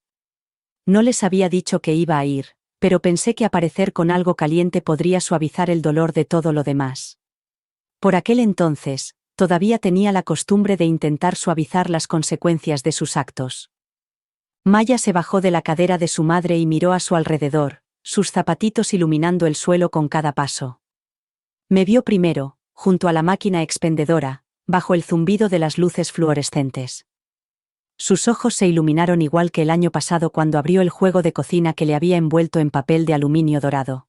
No les había dicho que iba a ir, pero pensé que aparecer con algo caliente podría suavizar el dolor de todo lo demás. Por aquel entonces, todavía tenía la costumbre de intentar suavizar las consecuencias de sus actos. Maya se bajó de la cadera de su madre y miró a su alrededor, sus zapatitos iluminando el suelo con cada paso. Me vio primero, junto a la máquina expendedora, bajo el zumbido de las luces fluorescentes. Sus ojos se iluminaron igual que el año pasado cuando abrió el juego de cocina que le había envuelto en papel de aluminio dorado.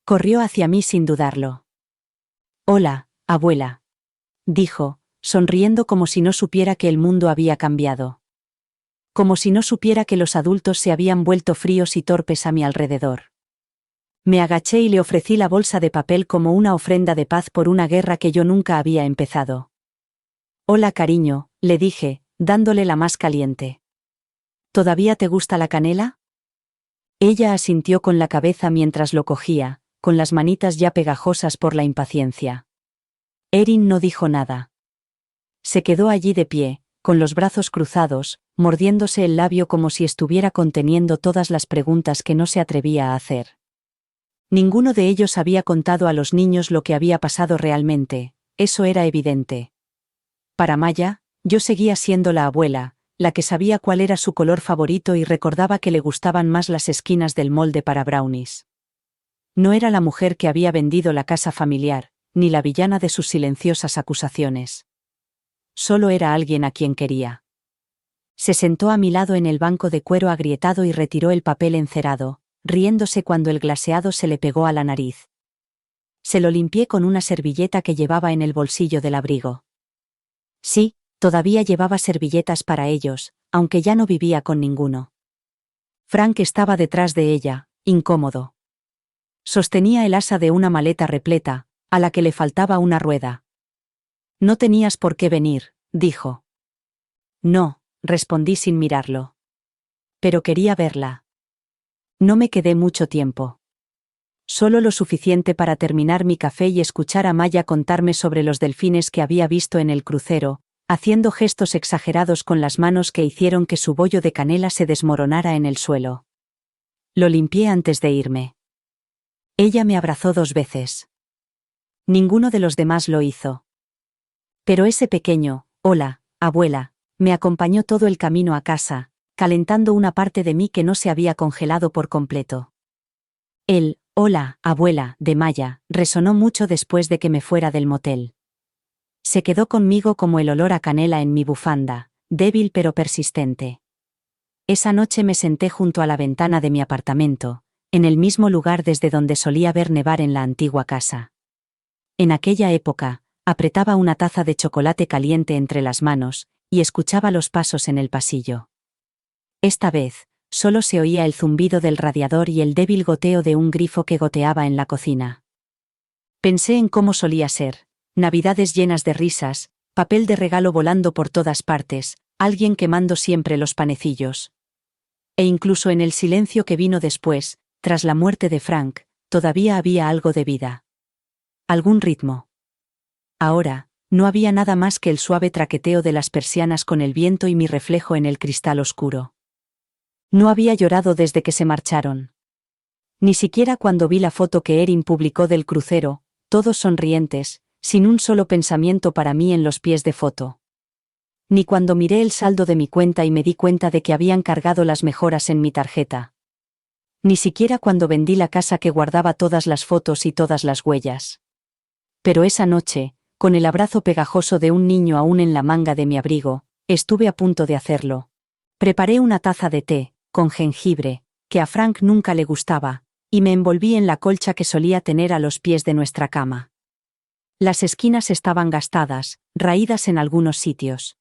Corrió hacia mí sin dudarlo. «Hola, abuela», dijo, sonriendo como si no supiera que el mundo había cambiado. Como si no supiera que los adultos se habían vuelto fríos y torpes a mi alrededor. Me agaché y le ofrecí la bolsa de papel como una ofrenda de paz por una guerra que yo nunca había empezado. «Hola, cariño», le dije, dándole la más caliente. «¿Todavía te gusta la canela?» Ella asintió con la cabeza mientras lo cogía, con las manitas ya pegajosas por la impaciencia. Erin no dijo nada. Se quedó allí de pie, con los brazos cruzados, mordiéndose el labio como si estuviera conteniendo todas las preguntas que no se atrevía a hacer. Ninguno de ellos había contado a los niños lo que había pasado realmente, eso era evidente. Para Maya, yo seguía siendo la abuela, la que sabía cuál era su color favorito y recordaba que le gustaban más las esquinas del molde para brownies. No era la mujer que había vendido la casa familiar, ni la villana de sus silenciosas acusaciones. Solo era alguien a quien quería. Se sentó a mi lado en el banco de cuero agrietado y retiró el papel encerado, riéndose cuando el glaseado se le pegó a la nariz. Se lo limpié con una servilleta que llevaba en el bolsillo del abrigo. Sí, todavía llevaba servilletas para ellos, aunque ya no vivía con ninguno. Frank estaba detrás de ella, incómodo. Sostenía el asa de una maleta repleta, a la que le faltaba una rueda. «No tenías por qué venir», dijo. «No», respondí sin mirarlo. «Pero quería verla». No me quedé mucho tiempo. Solo lo suficiente para terminar mi café y escuchar a Maya contarme sobre los delfines que había visto en el crucero, haciendo gestos exagerados con las manos que hicieron que su bollo de canela se desmoronara en el suelo. Lo limpié antes de irme. Ella me abrazó 2 veces. Ninguno de los demás lo hizo. Pero ese pequeño, «Hola, abuela», me acompañó todo el camino a casa, calentando una parte de mí que no se había congelado por completo. El «Hola, abuela», de Maya, resonó mucho después de que me fuera del motel. Se quedó conmigo como el olor a canela en mi bufanda, débil pero persistente. Esa noche me senté junto a la ventana de mi apartamento, en el mismo lugar desde donde solía ver nevar en la antigua casa. En aquella época, apretaba una taza de chocolate caliente entre las manos, y escuchaba los pasos en el pasillo. Esta vez, solo se oía el zumbido del radiador y el débil goteo de un grifo que goteaba en la cocina. Pensé en cómo solía ser, navidades llenas de risas, papel de regalo volando por todas partes, alguien quemando siempre los panecillos. E incluso en el silencio que vino después, tras la muerte de Frank, todavía había algo de vida. Algún ritmo. Ahora, no había nada más que el suave traqueteo de las persianas con el viento y mi reflejo en el cristal oscuro. No había llorado desde que se marcharon. Ni siquiera cuando vi la foto que Erin publicó del crucero, todos sonrientes, sin un solo pensamiento para mí en los pies de foto. Ni cuando miré el saldo de mi cuenta y me di cuenta de que habían cargado las mejoras en mi tarjeta. Ni siquiera cuando vendí la casa que guardaba todas las fotos y todas las huellas. Pero esa noche, con el abrazo pegajoso de un niño aún en la manga de mi abrigo, estuve a punto de hacerlo. Preparé una taza de té, con jengibre, que a Frank nunca le gustaba, y me envolví en la colcha que solía tener a los pies de nuestra cama. Las esquinas estaban gastadas, raídas en algunos sitios.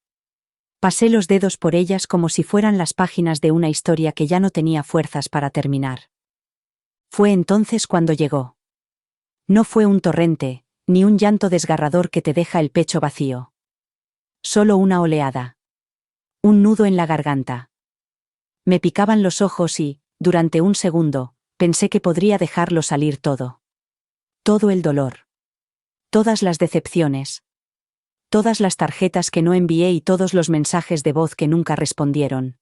Pasé los dedos por ellas como si fueran las páginas de una historia que ya no tenía fuerzas para terminar. Fue entonces cuando llegó. No fue un torrente, ni un llanto desgarrador que te deja el pecho vacío. Solo una oleada. Un nudo en la garganta. Me picaban los ojos y, durante un segundo, pensé que podría dejarlo salir todo. Todo el dolor. Todas las decepciones. Todas las tarjetas que no envié y todos los mensajes de voz que nunca respondieron.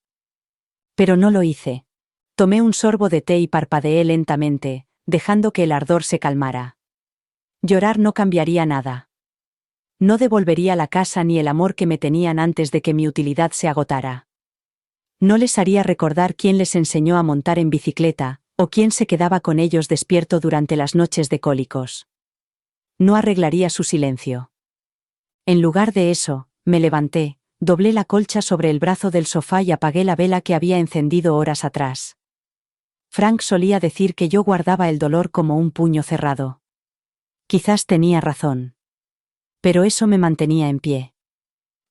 Pero no lo hice. Tomé un sorbo de té y parpadeé lentamente, dejando que el ardor se calmara. Llorar no cambiaría nada. No devolvería la casa ni el amor que me tenían antes de que mi utilidad se agotara. No les haría recordar quién les enseñó a montar en bicicleta, o quién se quedaba con ellos despierto durante las noches de cólicos. No arreglaría su silencio. En lugar de eso, me levanté, doblé la colcha sobre el brazo del sofá y apagué la vela que había encendido horas atrás. Frank solía decir que yo guardaba el dolor como un puño cerrado. Quizás tenía razón. Pero eso me mantenía en pie.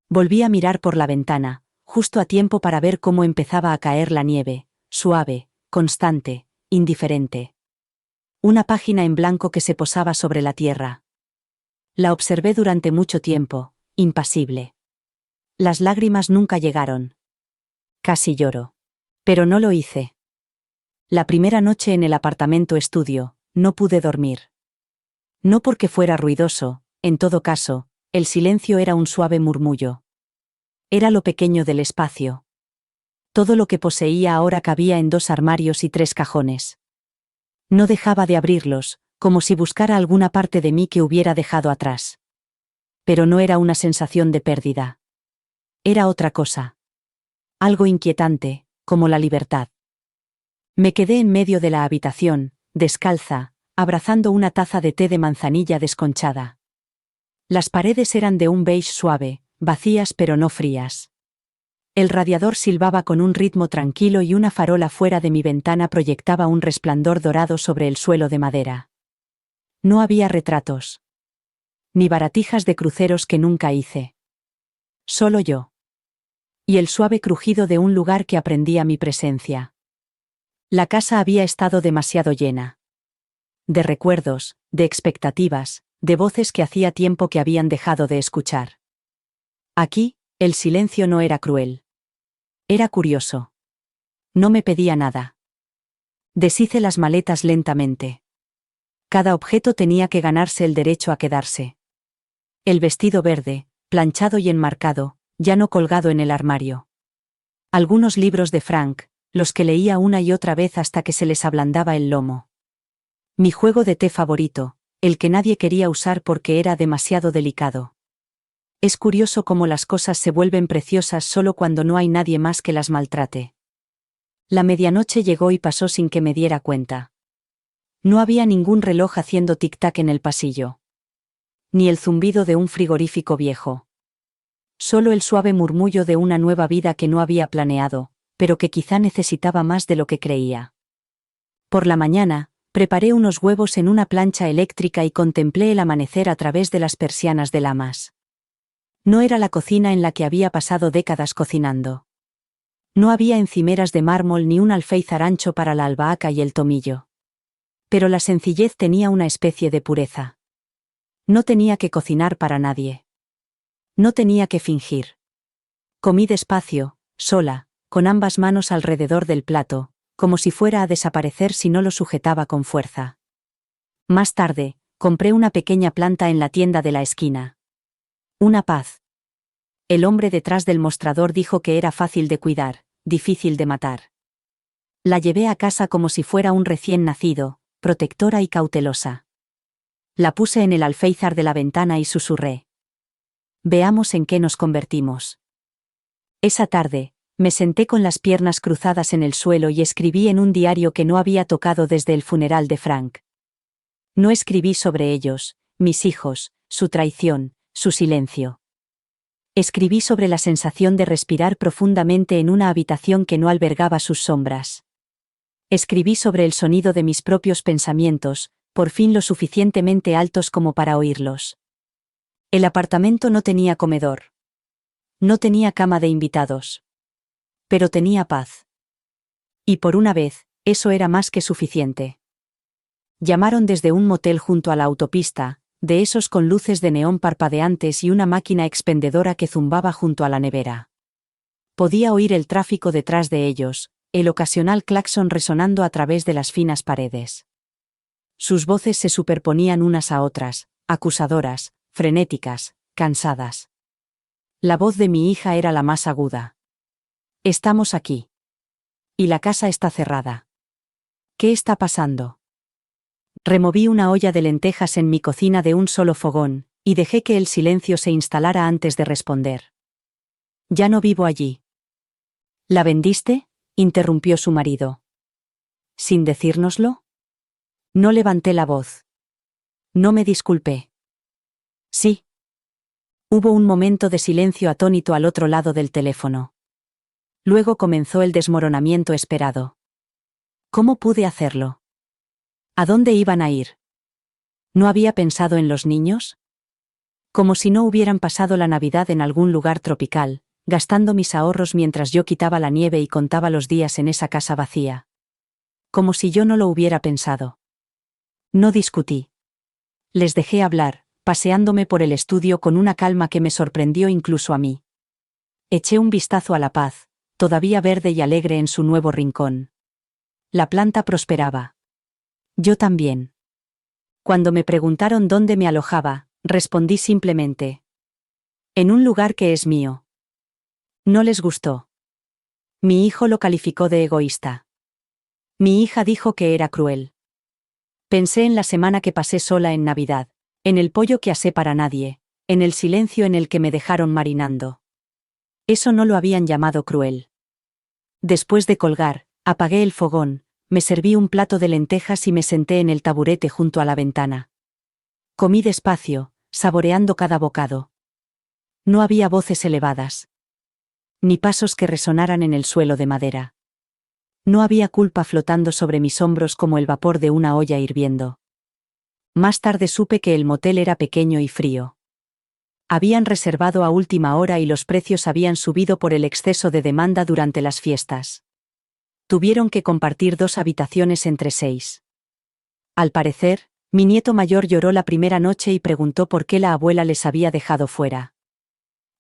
Volví a mirar por la ventana, justo a tiempo para ver cómo empezaba a caer la nieve, suave, constante, indiferente. Una página en blanco que se posaba sobre la tierra. La observé durante mucho tiempo, impasible. Las lágrimas nunca llegaron. Casi lloro. Pero no lo hice. La primera noche en el apartamento estudio, no pude dormir. No porque fuera ruidoso, en todo caso, el silencio era un suave murmullo. Era lo pequeño del espacio. Todo lo que poseía ahora cabía en 2 armarios y 3 cajones. No dejaba de abrirlos, como si buscara alguna parte de mí que hubiera dejado atrás. Pero no era una sensación de pérdida. Era otra cosa. Algo inquietante, como la libertad. Me quedé en medio de la habitación, descalza, abrazando una taza de té de manzanilla desconchada. Las paredes eran de un beige suave, vacías pero no frías. El radiador silbaba con un ritmo tranquilo y una farola fuera de mi ventana proyectaba un resplandor dorado sobre el suelo de madera. No había retratos. Ni baratijas de cruceros que nunca hice. Solo yo. Y el suave crujido de un lugar que aprendía mi presencia. La casa había estado demasiado llena. De recuerdos, de expectativas, de voces que hacía tiempo que habían dejado de escuchar. Aquí, el silencio no era cruel. Era curioso. No me pedía nada. Deshice las maletas lentamente. Cada objeto tenía que ganarse el derecho a quedarse. El vestido verde, planchado y enmarcado, ya no colgado en el armario. Algunos libros de Frank, los que leía una y otra vez hasta que se les ablandaba el lomo. Mi juego de té favorito, el que nadie quería usar porque era demasiado delicado. Es curioso cómo las cosas se vuelven preciosas solo cuando no hay nadie más que las maltrate. La medianoche llegó y pasó sin que me diera cuenta. No había ningún reloj haciendo tic-tac en el pasillo. Ni el zumbido de un frigorífico viejo. Solo el suave murmullo de una nueva vida que no había planeado, pero que quizá necesitaba más de lo que creía. Por la mañana, preparé unos huevos en una plancha eléctrica y contemplé el amanecer a través de las persianas de lamas. No era la cocina en la que había pasado décadas cocinando. No había encimeras de mármol ni un alféizar ancho para la albahaca y el tomillo. Pero la sencillez tenía una especie de pureza. No tenía que cocinar para nadie. No tenía que fingir. Comí despacio, sola, con ambas manos alrededor del plato, como si fuera a desaparecer si no lo sujetaba con fuerza. Más tarde, compré una pequeña planta en la tienda de la esquina. Una paz. El hombre detrás del mostrador dijo que era fácil de cuidar, difícil de matar. La llevé a casa como si fuera un recién nacido, protectora y cautelosa. La puse en el alféizar de la ventana y susurré. Veamos en qué nos convertimos. Esa tarde, me senté con las piernas cruzadas en el suelo y escribí en un diario que no había tocado desde el funeral de Frank. No escribí sobre ellos, mis hijos, su traición, su silencio. Escribí sobre la sensación de respirar profundamente en una habitación que no albergaba sus sombras. Escribí sobre el sonido de mis propios pensamientos, por fin lo suficientemente altos como para oírlos. El apartamento no tenía comedor. No tenía cama de invitados. Pero tenía paz. Y por una vez, eso era más que suficiente. Llamaron desde un motel junto a la autopista, de esos con luces de neón parpadeantes y una máquina expendedora que zumbaba junto a la nevera. Podía oír el tráfico detrás de ellos, el ocasional claxon resonando a través de las finas paredes. Sus voces se superponían unas a otras, acusadoras, frenéticas, cansadas. La voz de mi hija era la más aguda. Estamos aquí. Y la casa está cerrada. ¿Qué está pasando? Removí una olla de lentejas en mi cocina de un solo fogón, y dejé que el silencio se instalara antes de responder. Ya no vivo allí. ¿La vendiste?, interrumpió su marido. ¿Sin decírnoslo? No levanté la voz. No me disculpé. Sí. Hubo un momento de silencio atónito al otro lado del teléfono. Luego comenzó el desmoronamiento esperado. ¿Cómo pude hacerlo? ¿A dónde iban a ir? ¿No había pensado en los niños? Como si no hubieran pasado la Navidad en algún lugar tropical, gastando mis ahorros mientras yo quitaba la nieve y contaba los días en esa casa vacía. Como si yo no lo hubiera pensado. No discutí. Les dejé hablar, paseándome por el estudio con una calma que me sorprendió incluso a mí. Eché un vistazo a la paz, todavía verde y alegre en su nuevo rincón. La planta prosperaba. Yo también. Cuando me preguntaron dónde me alojaba, respondí simplemente. En un lugar que es mío. No les gustó. Mi hijo lo calificó de egoísta. Mi hija dijo que era cruel. Pensé en la semana que pasé sola en Navidad, en el pollo que asé para nadie, en el silencio en el que me dejaron marinando. Eso no lo habían llamado cruel. Después de colgar, apagué el fogón, me serví un plato de lentejas y me senté en el taburete junto a la ventana. Comí despacio, saboreando cada bocado. No había voces elevadas. Ni pasos que resonaran en el suelo de madera. No había culpa flotando sobre mis hombros como el vapor de una olla hirviendo. Más tarde supe que el motel era pequeño y frío. Habían reservado a última hora y los precios habían subido por el exceso de demanda durante las fiestas. Tuvieron que compartir 2 habitaciones entre 6. Al parecer, mi nieto mayor lloró la primera noche y preguntó por qué la abuela les había dejado fuera.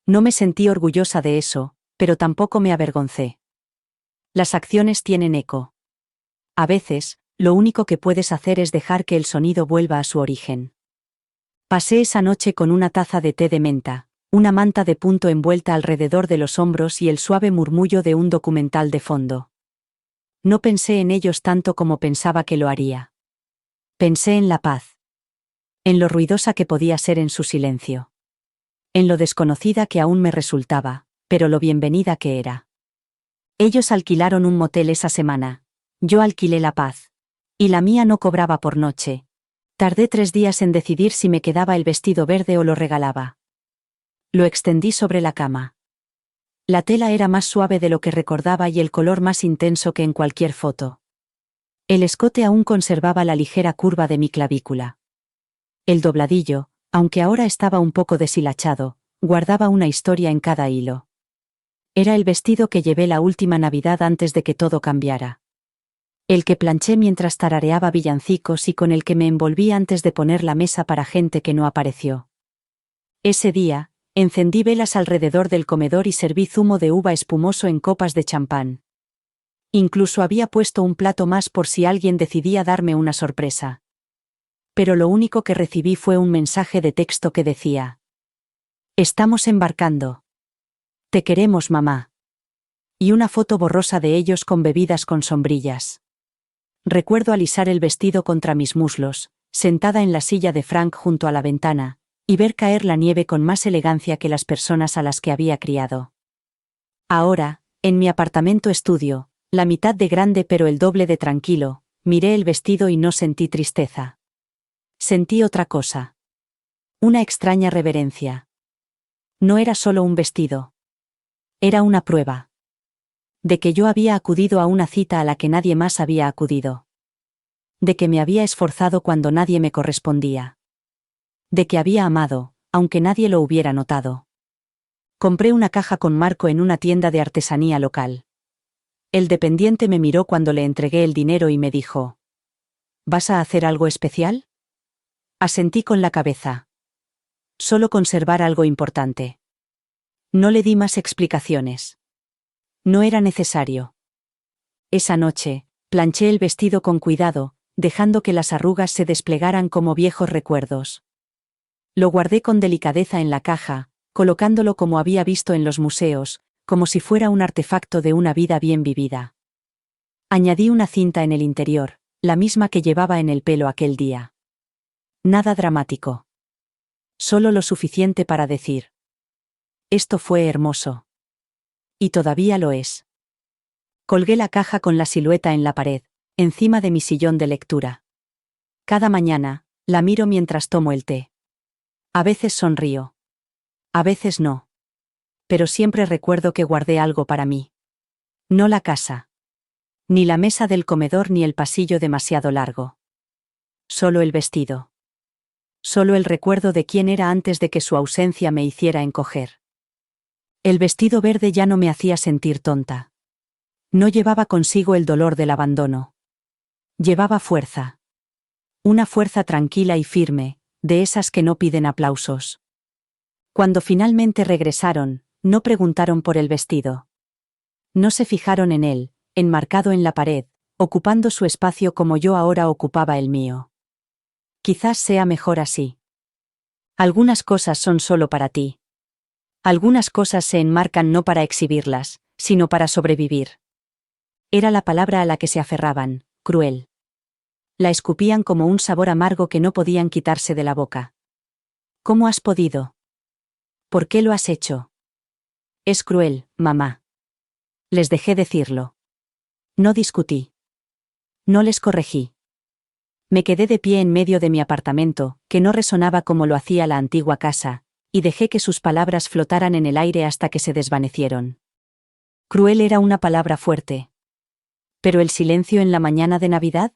No me sentí orgullosa de eso, pero tampoco me avergoncé. Las acciones tienen eco. A veces, lo único que puedes hacer es dejar que el sonido vuelva a su origen. Pasé esa noche con una taza de té de menta, una manta de punto envuelta alrededor de los hombros y el suave murmullo de un documental de fondo. No pensé en ellos tanto como pensaba que lo haría. Pensé en la paz. En lo ruidosa que podía ser en su silencio. En lo desconocida que aún me resultaba, pero lo bienvenida que era. Ellos alquilaron un motel esa semana. Yo alquilé la paz. Y la mía no cobraba por noche. Tardé 3 días en decidir si me quedaba el vestido verde o lo regalaba. Lo extendí sobre la cama. La tela era más suave de lo que recordaba y el color más intenso que en cualquier foto. El escote aún conservaba la ligera curva de mi clavícula. El dobladillo, aunque ahora estaba un poco deshilachado, guardaba una historia en cada hilo. Era el vestido que llevé la última Navidad antes de que todo cambiara. El que planché mientras tarareaba villancicos y con el que me envolví antes de poner la mesa para gente que no apareció. Ese día, encendí velas alrededor del comedor y serví zumo de uva espumoso en copas de champán. Incluso había puesto un plato más por si alguien decidía darme una sorpresa. Pero lo único que recibí fue un mensaje de texto que decía: «Estamos embarcando. Te queremos, mamá». Y una foto borrosa de ellos con bebidas con sombrillas. Recuerdo alisar el vestido contra mis muslos, sentada en la silla de Frank junto a la ventana, y ver caer la nieve con más elegancia que las personas a las que había criado. Ahora, en mi apartamento estudio, la mitad de grande pero el doble de tranquilo, miré el vestido y no sentí tristeza. Sentí otra cosa. Una extraña reverencia. No era solo un vestido. Era una prueba. De que yo había acudido a una cita a la que nadie más había acudido. De que me había esforzado cuando nadie me correspondía. De que había amado, aunque nadie lo hubiera notado. Compré una caja con marco en una tienda de artesanía local. El dependiente me miró cuando le entregué el dinero y me dijo: ¿Vas a hacer algo especial? Asentí con la cabeza. Solo conservar algo importante. No le di más explicaciones. No era necesario. Esa noche, planché el vestido con cuidado, dejando que las arrugas se desplegaran como viejos recuerdos. Lo guardé con delicadeza en la caja, colocándolo como había visto en los museos, como si fuera un artefacto de una vida bien vivida. Añadí una cinta en el interior, la misma que llevaba en el pelo aquel día. Nada dramático. Solo lo suficiente para decir: esto fue hermoso. Y todavía lo es. Colgué la caja con la silueta en la pared, encima de mi sillón de lectura. Cada mañana, la miro mientras tomo el té. A veces sonrío. A veces no. Pero siempre recuerdo que guardé algo para mí. No la casa. Ni la mesa del comedor ni el pasillo demasiado largo. Solo el vestido. Solo el recuerdo de quién era antes de que su ausencia me hiciera encoger. El vestido verde ya no me hacía sentir tonta. No llevaba consigo el dolor del abandono. Llevaba fuerza. Una fuerza tranquila y firme, de esas que no piden aplausos. Cuando finalmente regresaron, no preguntaron por el vestido. No se fijaron en él, enmarcado en la pared, ocupando su espacio como yo ahora ocupaba el mío. Quizás sea mejor así. Algunas cosas son solo para ti. Algunas cosas se enmarcan no para exhibirlas, sino para sobrevivir. Era la palabra a la que se aferraban, cruel. La escupían como un sabor amargo que no podían quitarse de la boca. ¿Cómo has podido? ¿Por qué lo has hecho? Es cruel, mamá. Les dejé decirlo. No discutí. No les corregí. Me quedé de pie en medio de mi apartamento, que no resonaba como lo hacía la antigua casa, y dejé que sus palabras flotaran en el aire hasta que se desvanecieron. Cruel era una palabra fuerte. ¿Pero el silencio en la mañana de Navidad?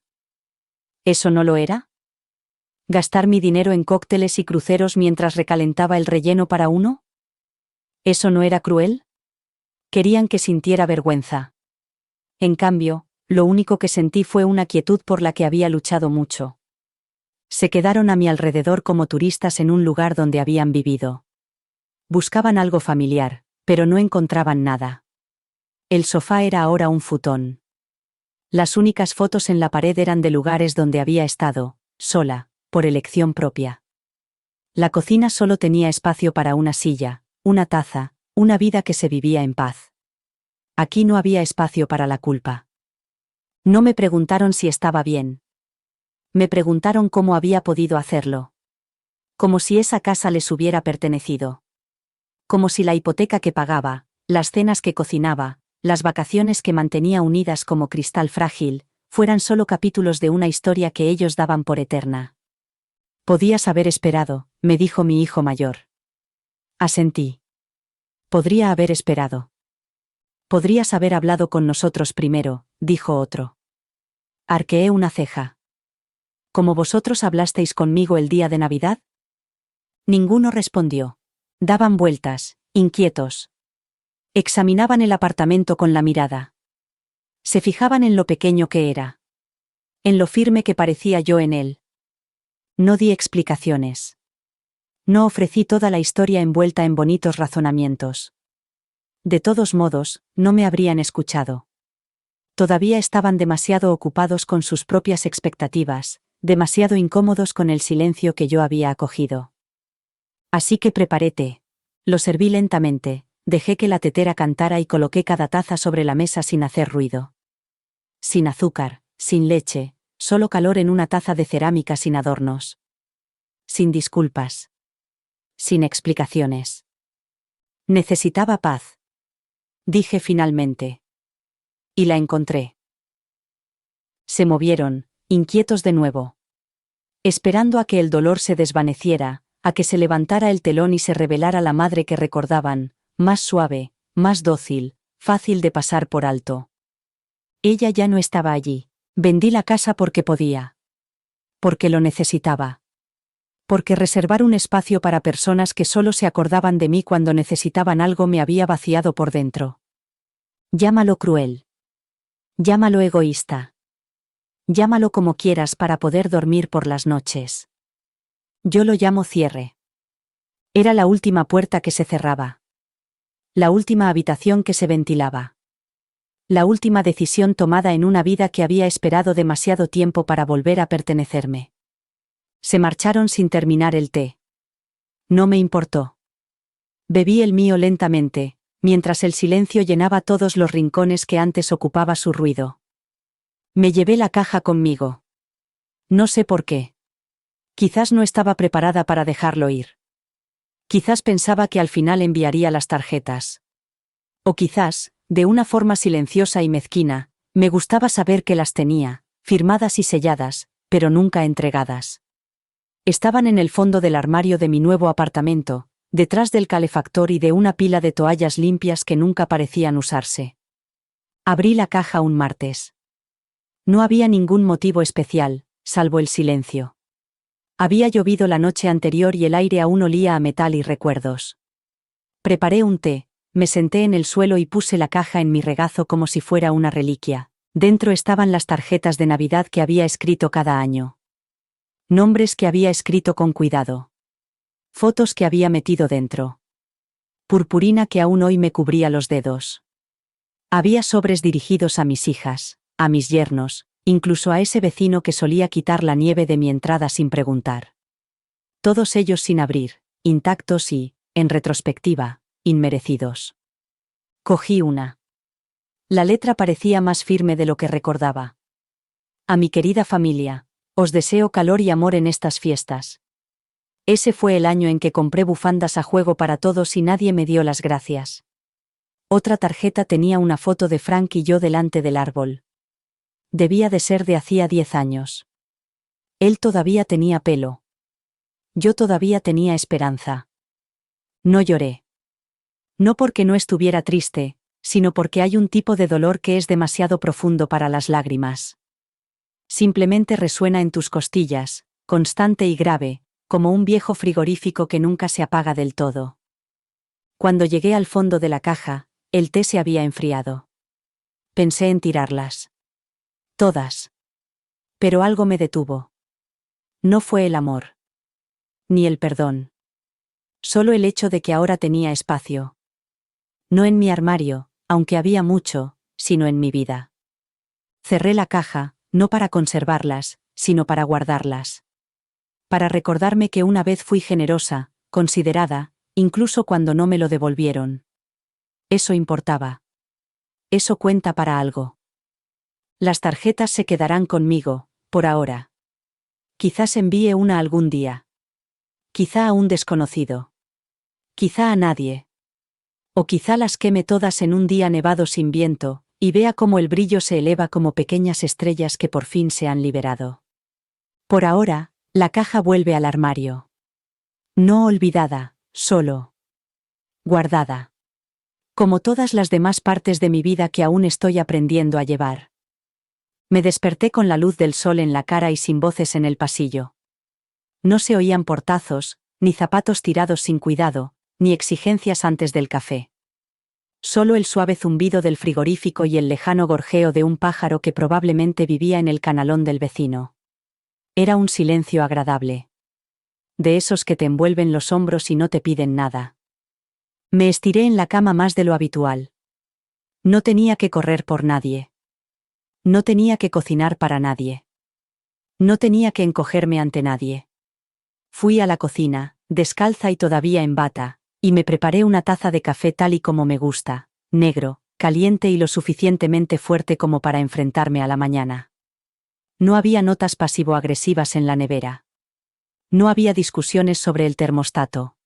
¿Eso no lo era? ¿Gastar mi dinero en cócteles y cruceros mientras recalentaba el relleno para uno? ¿Eso no era cruel? Querían que sintiera vergüenza. En cambio, lo único que sentí fue una quietud por la que había luchado mucho. Se quedaron a mi alrededor como turistas en un lugar donde habían vivido. Buscaban algo familiar, pero no encontraban nada. El sofá era ahora un futón. Las únicas fotos en la pared eran de lugares donde había estado, sola, por elección propia. La cocina solo tenía espacio para una silla, una taza, una vida que se vivía en paz. Aquí no había espacio para la culpa. No me preguntaron si estaba bien. Me preguntaron cómo había podido hacerlo. Como si esa casa les hubiera pertenecido. Como si la hipoteca que pagaba, las cenas que cocinaba, las vacaciones que mantenía unidas como cristal frágil, fueran solo capítulos de una historia que ellos daban por eterna. Podías haber esperado, me dijo mi hijo mayor. Asentí. Podría haber esperado. Podrías haber hablado con nosotros primero, dijo otro. Arqueé una ceja. ¿Como vosotros hablasteis conmigo el día de Navidad? Ninguno respondió. Daban vueltas, inquietos. Examinaban el apartamento con la mirada. Se fijaban en lo pequeño que era. En lo firme que parecía yo en él. No di explicaciones. No ofrecí toda la historia envuelta en bonitos razonamientos. De todos modos, no me habrían escuchado. Todavía estaban demasiado ocupados con sus propias expectativas, demasiado incómodos con el silencio que yo había acogido. Así que preparé té. Lo serví lentamente, dejé que la tetera cantara y coloqué cada taza sobre la mesa sin hacer ruido. Sin azúcar, sin leche, solo calor en una taza de cerámica sin adornos. Sin disculpas. Sin explicaciones. Necesitaba paz. Dije finalmente. Y la encontré. Se movieron, inquietos de nuevo. Esperando a que el dolor se desvaneciera, a que se levantara el telón y se revelara la madre que recordaban, más suave, más dócil, fácil de pasar por alto. Ella ya no estaba allí. Vendí la casa porque podía. Porque lo necesitaba. Porque reservar un espacio para personas que solo se acordaban de mí cuando necesitaban algo me había vaciado por dentro. Llámalo cruel. Llámalo egoísta. Llámalo como quieras para poder dormir por las noches. Yo lo llamo cierre. Era la última puerta que se cerraba. La última habitación que se ventilaba. La última decisión tomada en una vida que había esperado demasiado tiempo para volver a pertenecerme. Se marcharon sin terminar el té. No me importó. Bebí el mío lentamente, mientras el silencio llenaba todos los rincones que antes ocupaba su ruido. Me llevé la caja conmigo. No sé por qué. Quizás no estaba preparada para dejarlo ir. Quizás pensaba que al final enviaría las tarjetas. O quizás, de una forma silenciosa y mezquina, me gustaba saber que las tenía, firmadas y selladas, pero nunca entregadas. Estaban en el fondo del armario de mi nuevo apartamento, detrás del calefactor y de una pila de toallas limpias que nunca parecían usarse. Abrí la caja un martes. No había ningún motivo especial, salvo el silencio. Había llovido la noche anterior y el aire aún olía a metal y recuerdos. Preparé un té, me senté en el suelo y puse la caja en mi regazo como si fuera una reliquia. Dentro estaban las tarjetas de Navidad que había escrito cada año. Nombres que había escrito con cuidado. Fotos que había metido dentro. Purpurina que aún hoy me cubría los dedos. Había sobres dirigidos a mis hijas, a mis yernos, incluso a ese vecino que solía quitar la nieve de mi entrada sin preguntar. Todos ellos sin abrir, intactos y, en retrospectiva, inmerecidos. Cogí una. La letra parecía más firme de lo que recordaba. A mi querida familia, os deseo calor y amor en estas fiestas. Ese fue el año en que compré bufandas a juego para todos y nadie me dio las gracias. Otra tarjeta tenía una foto de Frank y yo delante del árbol. Debía de ser de hacía 10 años. Él todavía tenía pelo. Yo todavía tenía esperanza. No lloré. No porque no estuviera triste, sino porque hay un tipo de dolor que es demasiado profundo para las lágrimas. Simplemente resuena en tus costillas, constante y grave, como un viejo frigorífico que nunca se apaga del todo. Cuando llegué al fondo de la caja, el té se había enfriado. Pensé en tirarlas. Todas. Pero algo me detuvo. No fue el amor. Ni el perdón. Solo el hecho de que ahora tenía espacio. No en mi armario, aunque había mucho, sino en mi vida. Cerré la caja, no para conservarlas, sino para guardarlas. Para recordarme que una vez fui generosa, considerada, incluso cuando no me lo devolvieron. Eso importaba. Eso cuenta para algo. Las tarjetas se quedarán conmigo, por ahora. Quizás envíe una algún día. Quizá a un desconocido. Quizá a nadie. O quizá las queme todas en un día nevado sin viento, y vea cómo el brillo se eleva como pequeñas estrellas que por fin se han liberado. Por ahora, la caja vuelve al armario. No olvidada, solo. Guardada. Como todas las demás partes de mi vida que aún estoy aprendiendo a llevar. Me desperté con la luz del sol en la cara y sin voces en el pasillo. No se oían portazos, ni zapatos tirados sin cuidado, ni exigencias antes del café. Solo el suave zumbido del frigorífico y el lejano gorjeo de un pájaro que probablemente vivía en el canalón del vecino. Era un silencio agradable. De esos que te envuelven los hombros y no te piden nada. Me estiré en la cama más de lo habitual. No tenía que correr por nadie. No tenía que cocinar para nadie. No tenía que encogerme ante nadie. Fui a la cocina, descalza y todavía en bata, y me preparé una taza de café tal y como me gusta, negro, caliente y lo suficientemente fuerte como para enfrentarme a la mañana. No había notas pasivo-agresivas en la nevera. No había discusiones sobre el termostato.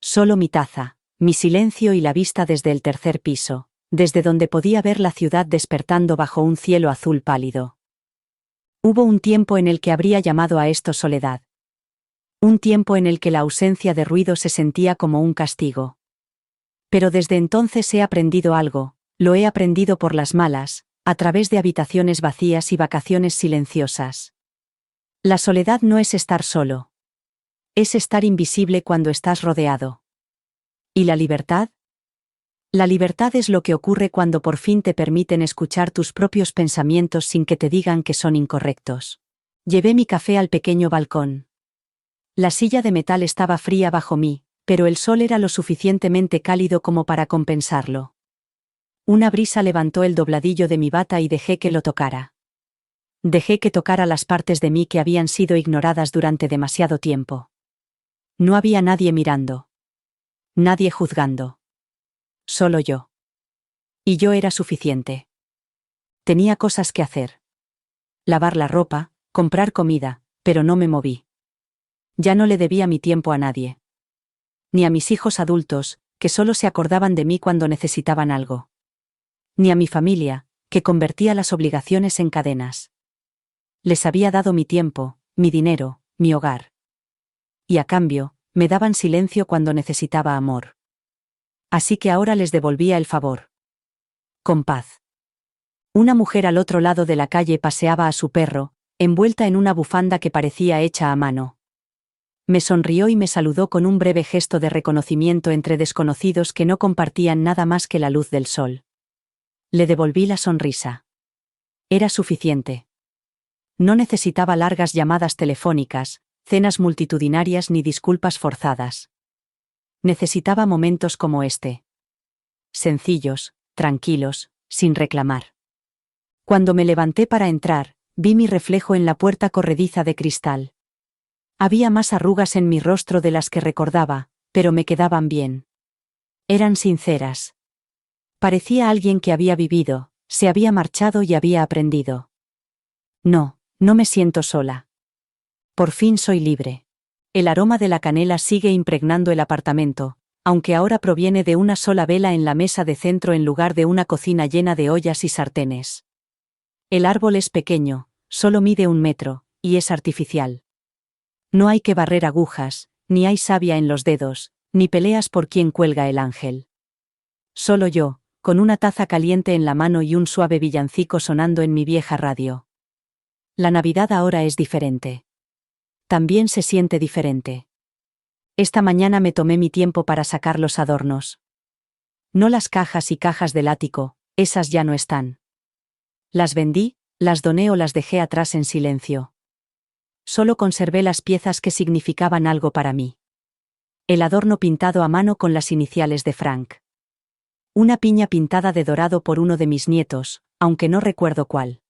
Solo mi taza, mi silencio y la vista desde el tercer piso, desde donde podía ver la ciudad despertando bajo un cielo azul pálido. Hubo un tiempo en el que habría llamado a esto soledad. Un tiempo en el que la ausencia de ruido se sentía como un castigo. Pero desde entonces he aprendido algo, lo he aprendido por las malas, a través de habitaciones vacías y vacaciones silenciosas. La soledad no es estar solo. Es estar invisible cuando estás rodeado. ¿Y la libertad? La libertad es lo que ocurre cuando por fin te permiten escuchar tus propios pensamientos sin que te digan que son incorrectos. Llevé mi café al pequeño balcón. La silla de metal estaba fría bajo mí, pero el sol era lo suficientemente cálido como para compensarlo. Una brisa levantó el dobladillo de mi bata y dejé que lo tocara. Dejé que tocara las partes de mí que habían sido ignoradas durante demasiado tiempo. No había nadie mirando. Nadie juzgando. Solo yo. Y yo era suficiente. Tenía cosas que hacer. Lavar la ropa, comprar comida, pero no me moví. Ya no le debía mi tiempo a nadie. Ni a mis hijos adultos, que solo se acordaban de mí cuando necesitaban algo. Ni a mi familia, que convertía las obligaciones en cadenas. Les había dado mi tiempo, mi dinero, mi hogar. Y a cambio, me daban silencio cuando necesitaba amor. Así que ahora les devolvía el favor. Con paz. Una mujer al otro lado de la calle paseaba a su perro, envuelta en una bufanda que parecía hecha a mano. Me sonrió y me saludó con un breve gesto de reconocimiento entre desconocidos que no compartían nada más que la luz del sol. Le devolví la sonrisa. Era suficiente. No necesitaba largas llamadas telefónicas, cenas multitudinarias ni disculpas forzadas. Necesitaba momentos como este. Sencillos, tranquilos, sin reclamar. Cuando me levanté para entrar, vi mi reflejo en la puerta corrediza de cristal. Había más arrugas en mi rostro de las que recordaba, pero me quedaban bien. Eran sinceras. Parecía alguien que había vivido, se había marchado y había aprendido. No, no me siento sola. Por fin soy libre. El aroma de la canela sigue impregnando el apartamento, aunque ahora proviene de una sola vela en la mesa de centro en lugar de una cocina llena de ollas y sartenes. El árbol es pequeño, solo mide 1 metro, y es artificial. No hay que barrer agujas, ni hay savia en los dedos, ni peleas por quién cuelga el ángel. Solo yo, con una taza caliente en la mano y un suave villancico sonando en mi vieja radio. La Navidad ahora es diferente. También se siente diferente. Esta mañana me tomé mi tiempo para sacar los adornos. No las cajas y cajas del ático, esas ya no están. Las vendí, las doné o las dejé atrás en silencio. Solo conservé las piezas que significaban algo para mí. El adorno pintado a mano con las iniciales de Frank. Una piña pintada de dorado por uno de mis nietos, aunque no recuerdo cuál.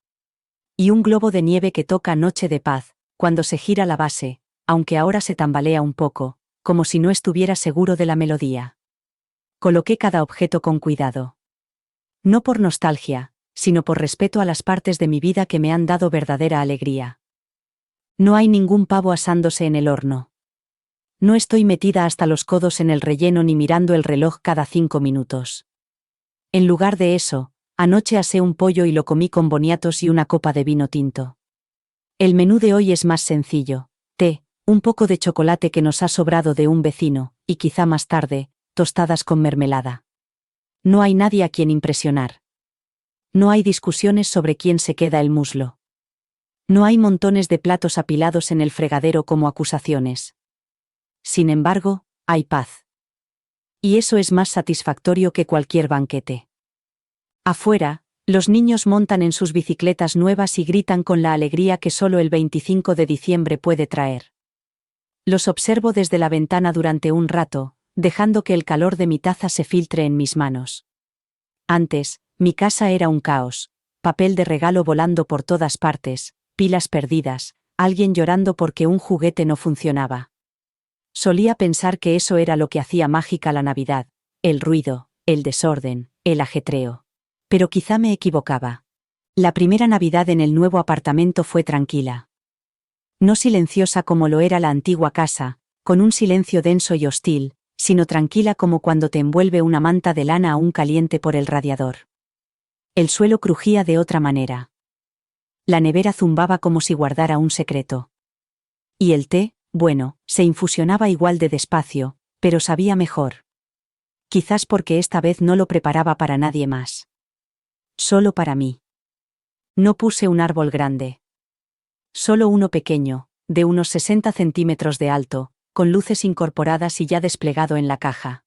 Y un globo de nieve que toca Noche de Paz, cuando se gira la base, aunque ahora se tambalea un poco, como si no estuviera seguro de la melodía. Coloqué cada objeto con cuidado. No por nostalgia, sino por respeto a las partes de mi vida que me han dado verdadera alegría. No hay ningún pavo asándose en el horno. No estoy metida hasta los codos en el relleno ni mirando el reloj cada 5 minutos. En lugar de eso, anoche asé un pollo y lo comí con boniatos y una copa de vino tinto. El menú de hoy es más sencillo: té, un poco de chocolate que nos ha sobrado de un vecino, y quizá más tarde, tostadas con mermelada. No hay nadie a quien impresionar. No hay discusiones sobre quién se queda el muslo. No hay montones de platos apilados en el fregadero como acusaciones. Sin embargo, hay paz. Y eso es más satisfactorio que cualquier banquete. Afuera, los niños montan en sus bicicletas nuevas y gritan con la alegría que solo el 25 de diciembre puede traer. Los observo desde la ventana durante un rato, dejando que el calor de mi taza se filtre en mis manos. Antes, mi casa era un caos: papel de regalo volando por todas partes, pilas perdidas, alguien llorando porque un juguete no funcionaba. Solía pensar que eso era lo que hacía mágica la Navidad: el ruido, el desorden, el ajetreo. Pero quizá me equivocaba. La primera Navidad en el nuevo apartamento fue tranquila. No silenciosa como lo era la antigua casa, con un silencio denso y hostil, sino tranquila como cuando te envuelve una manta de lana aún caliente por el radiador. El suelo crujía de otra manera. La nevera zumbaba como si guardara un secreto. Y el té, bueno, se infusionaba igual de despacio, pero sabía mejor. Quizás porque esta vez no lo preparaba para nadie más. Solo para mí. No puse un árbol grande. Solo uno pequeño, de unos 60 centímetros de alto, con luces incorporadas y ya desplegado en la caja.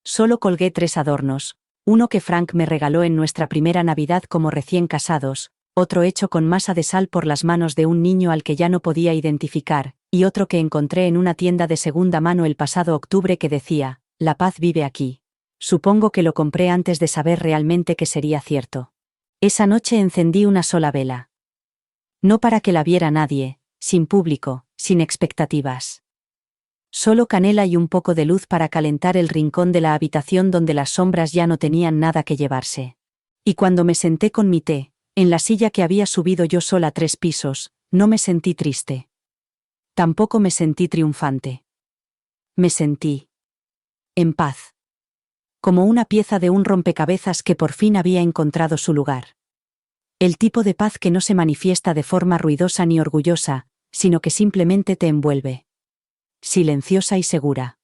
Solo colgué 3 adornos, uno que Frank me regaló en nuestra primera Navidad como recién casados, otro hecho con masa de sal por las manos de un niño al que ya no podía identificar, y otro que encontré en una tienda de segunda mano el pasado octubre que decía, «La paz vive aquí». Supongo que lo compré antes de saber realmente que sería cierto. Esa noche encendí una sola vela. No para que la viera nadie, sin público, sin expectativas. Solo canela y un poco de luz para calentar el rincón de la habitación donde las sombras ya no tenían nada que llevarse. Y cuando me senté con mi té, en la silla que había subido yo sola 3 pisos, no me sentí triste. Tampoco me sentí triunfante. Me sentí en paz. Como una pieza de un rompecabezas que por fin había encontrado su lugar. El tipo de paz que no se manifiesta de forma ruidosa ni orgullosa, sino que simplemente te envuelve. Silenciosa y segura.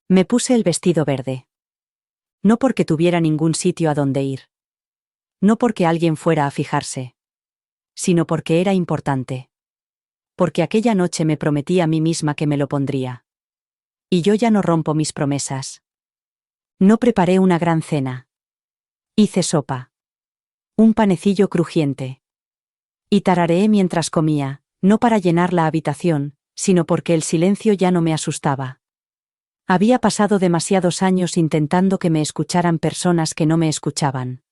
Me puse el vestido verde. No porque tuviera ningún sitio a donde ir. No porque alguien fuera a fijarse. Sino porque era importante. Porque aquella noche me prometí a mí misma que me lo pondría. Y yo ya no rompo mis promesas. No preparé una gran cena. Hice sopa. Un panecillo crujiente. Y tarareé mientras comía, no para llenar la habitación, sino porque el silencio ya no me asustaba. Había pasado demasiados años intentando que me escucharan personas que no me escuchaban.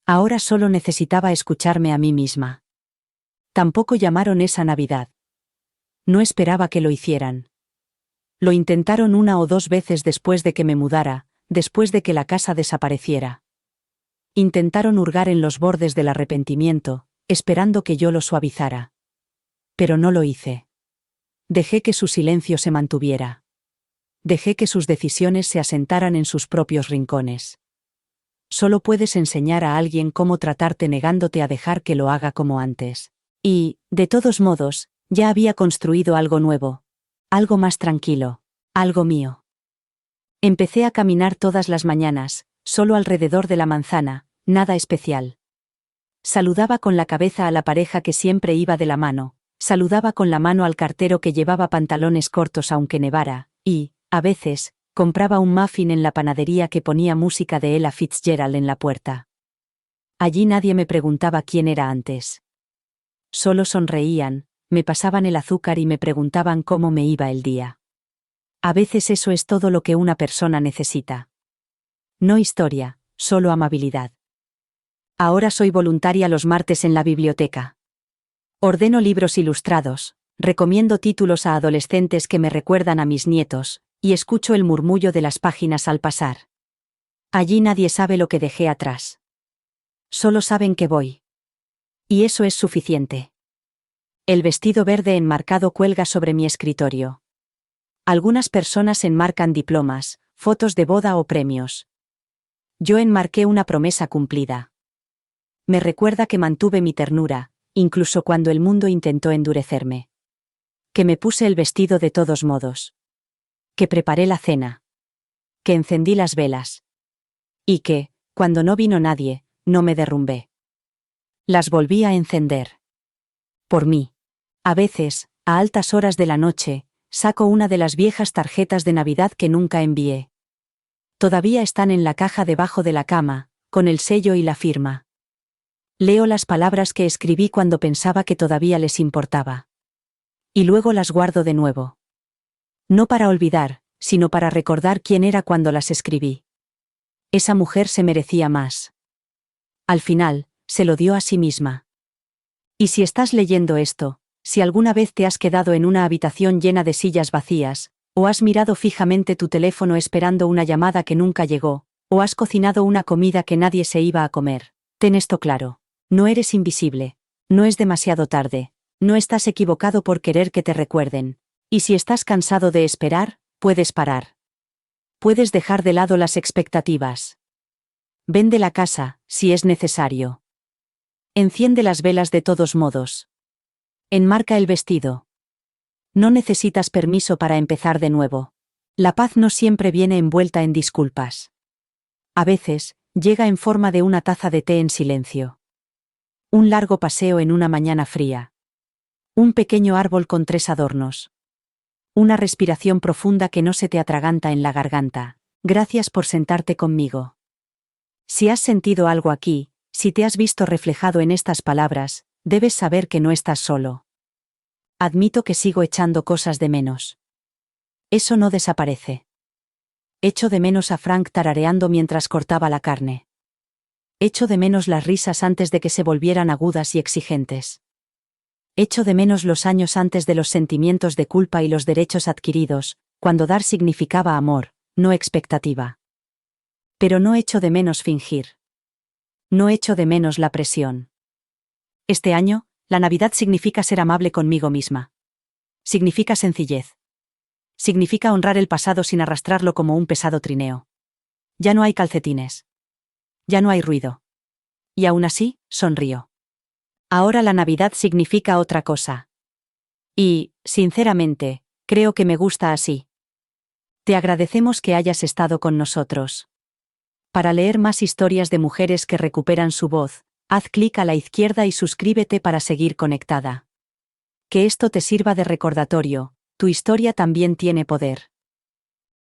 Ahora solo necesitaba escucharme a mí misma. Tampoco llamaron esa Navidad. No esperaba que lo hicieran. Lo intentaron 1 o 2 veces después de que me mudara, después de que la casa desapareciera. Intentaron hurgar en los bordes del arrepentimiento, esperando que yo lo suavizara. Pero no lo hice. Dejé que su silencio se mantuviera. Dejé que sus decisiones se asentaran en sus propios rincones. Solo puedes enseñar a alguien cómo tratarte negándote a dejar que lo haga como antes. Y, de todos modos, ya había construido algo nuevo. Algo más tranquilo. Algo mío. Empecé a caminar todas las mañanas, solo alrededor de la manzana, nada especial. Saludaba con la cabeza a la pareja que siempre iba de la mano, saludaba con la mano al cartero que llevaba pantalones cortos aunque nevara, y, a veces, compraba un muffin en la panadería que ponía música de Ella Fitzgerald en la puerta. Allí nadie me preguntaba quién era antes. Solo sonreían, me pasaban el azúcar y me preguntaban cómo me iba el día. A veces eso es todo lo que una persona necesita. No historia, solo amabilidad. Ahora soy voluntaria los martes en la biblioteca. Ordeno libros ilustrados, recomiendo títulos a adolescentes que me recuerdan a mis nietos, y escucho el murmullo de las páginas al pasar. Allí nadie sabe lo que dejé atrás. Solo saben que voy. Y eso es suficiente. El vestido verde enmarcado cuelga sobre mi escritorio. Algunas personas enmarcan diplomas, fotos de boda o premios. Yo enmarqué una promesa cumplida. Me recuerda que mantuve mi ternura, incluso cuando el mundo intentó endurecerme. Que me puse el vestido de todos modos. Que preparé la cena. Que encendí las velas. Y que, cuando no vino nadie, no me derrumbé. Las volví a encender. Por mí. A veces, a altas horas de la noche, saco una de las viejas tarjetas de Navidad que nunca envié. Todavía están en la caja debajo de la cama, con el sello y la firma. Leo las palabras que escribí cuando pensaba que todavía les importaba. Y luego las guardo de nuevo. No para olvidar, sino para recordar quién era cuando las escribí. Esa mujer se merecía más. Al final, se lo dio a sí misma. Y si estás leyendo esto, si alguna vez te has quedado en una habitación llena de sillas vacías, o has mirado fijamente tu teléfono esperando una llamada que nunca llegó, o has cocinado una comida que nadie se iba a comer, ten esto claro. No eres invisible. No es demasiado tarde. No estás equivocado por querer que te recuerden. Y si estás cansado de esperar, puedes parar. Puedes dejar de lado las expectativas. Vende la casa, si es necesario. Enciende las velas de todos modos. Enmarca el vestido. No necesitas permiso para empezar de nuevo. La paz no siempre viene envuelta en disculpas. A veces, llega en forma de una taza de té en silencio. Un largo paseo en una mañana fría. Un pequeño árbol con 3 adornos. Una respiración profunda que no se te atraganta en la garganta. Gracias por sentarte conmigo. Si has sentido algo aquí, si te has visto reflejado en estas palabras, debes saber que no estás solo. Admito que sigo echando cosas de menos. Eso no desaparece. Echo de menos a Frank tarareando mientras cortaba la carne. Echo de menos las risas antes de que se volvieran agudas y exigentes. Echo de menos los años antes de los sentimientos de culpa y los derechos adquiridos, cuando dar significaba amor, no expectativa. Pero no echo de menos fingir. No echo de menos la presión. Este año, la Navidad significa ser amable conmigo misma. Significa sencillez. Significa honrar el pasado sin arrastrarlo como un pesado trineo. Ya no hay calcetines. Ya no hay ruido. Y aún así, sonrío. Ahora la Navidad significa otra cosa. Y, sinceramente, creo que me gusta así. Te agradecemos que hayas estado con nosotros. Para leer más historias de mujeres que recuperan su voz, haz clic a la izquierda y suscríbete para seguir conectada. Que esto te sirva de recordatorio, tu historia también tiene poder.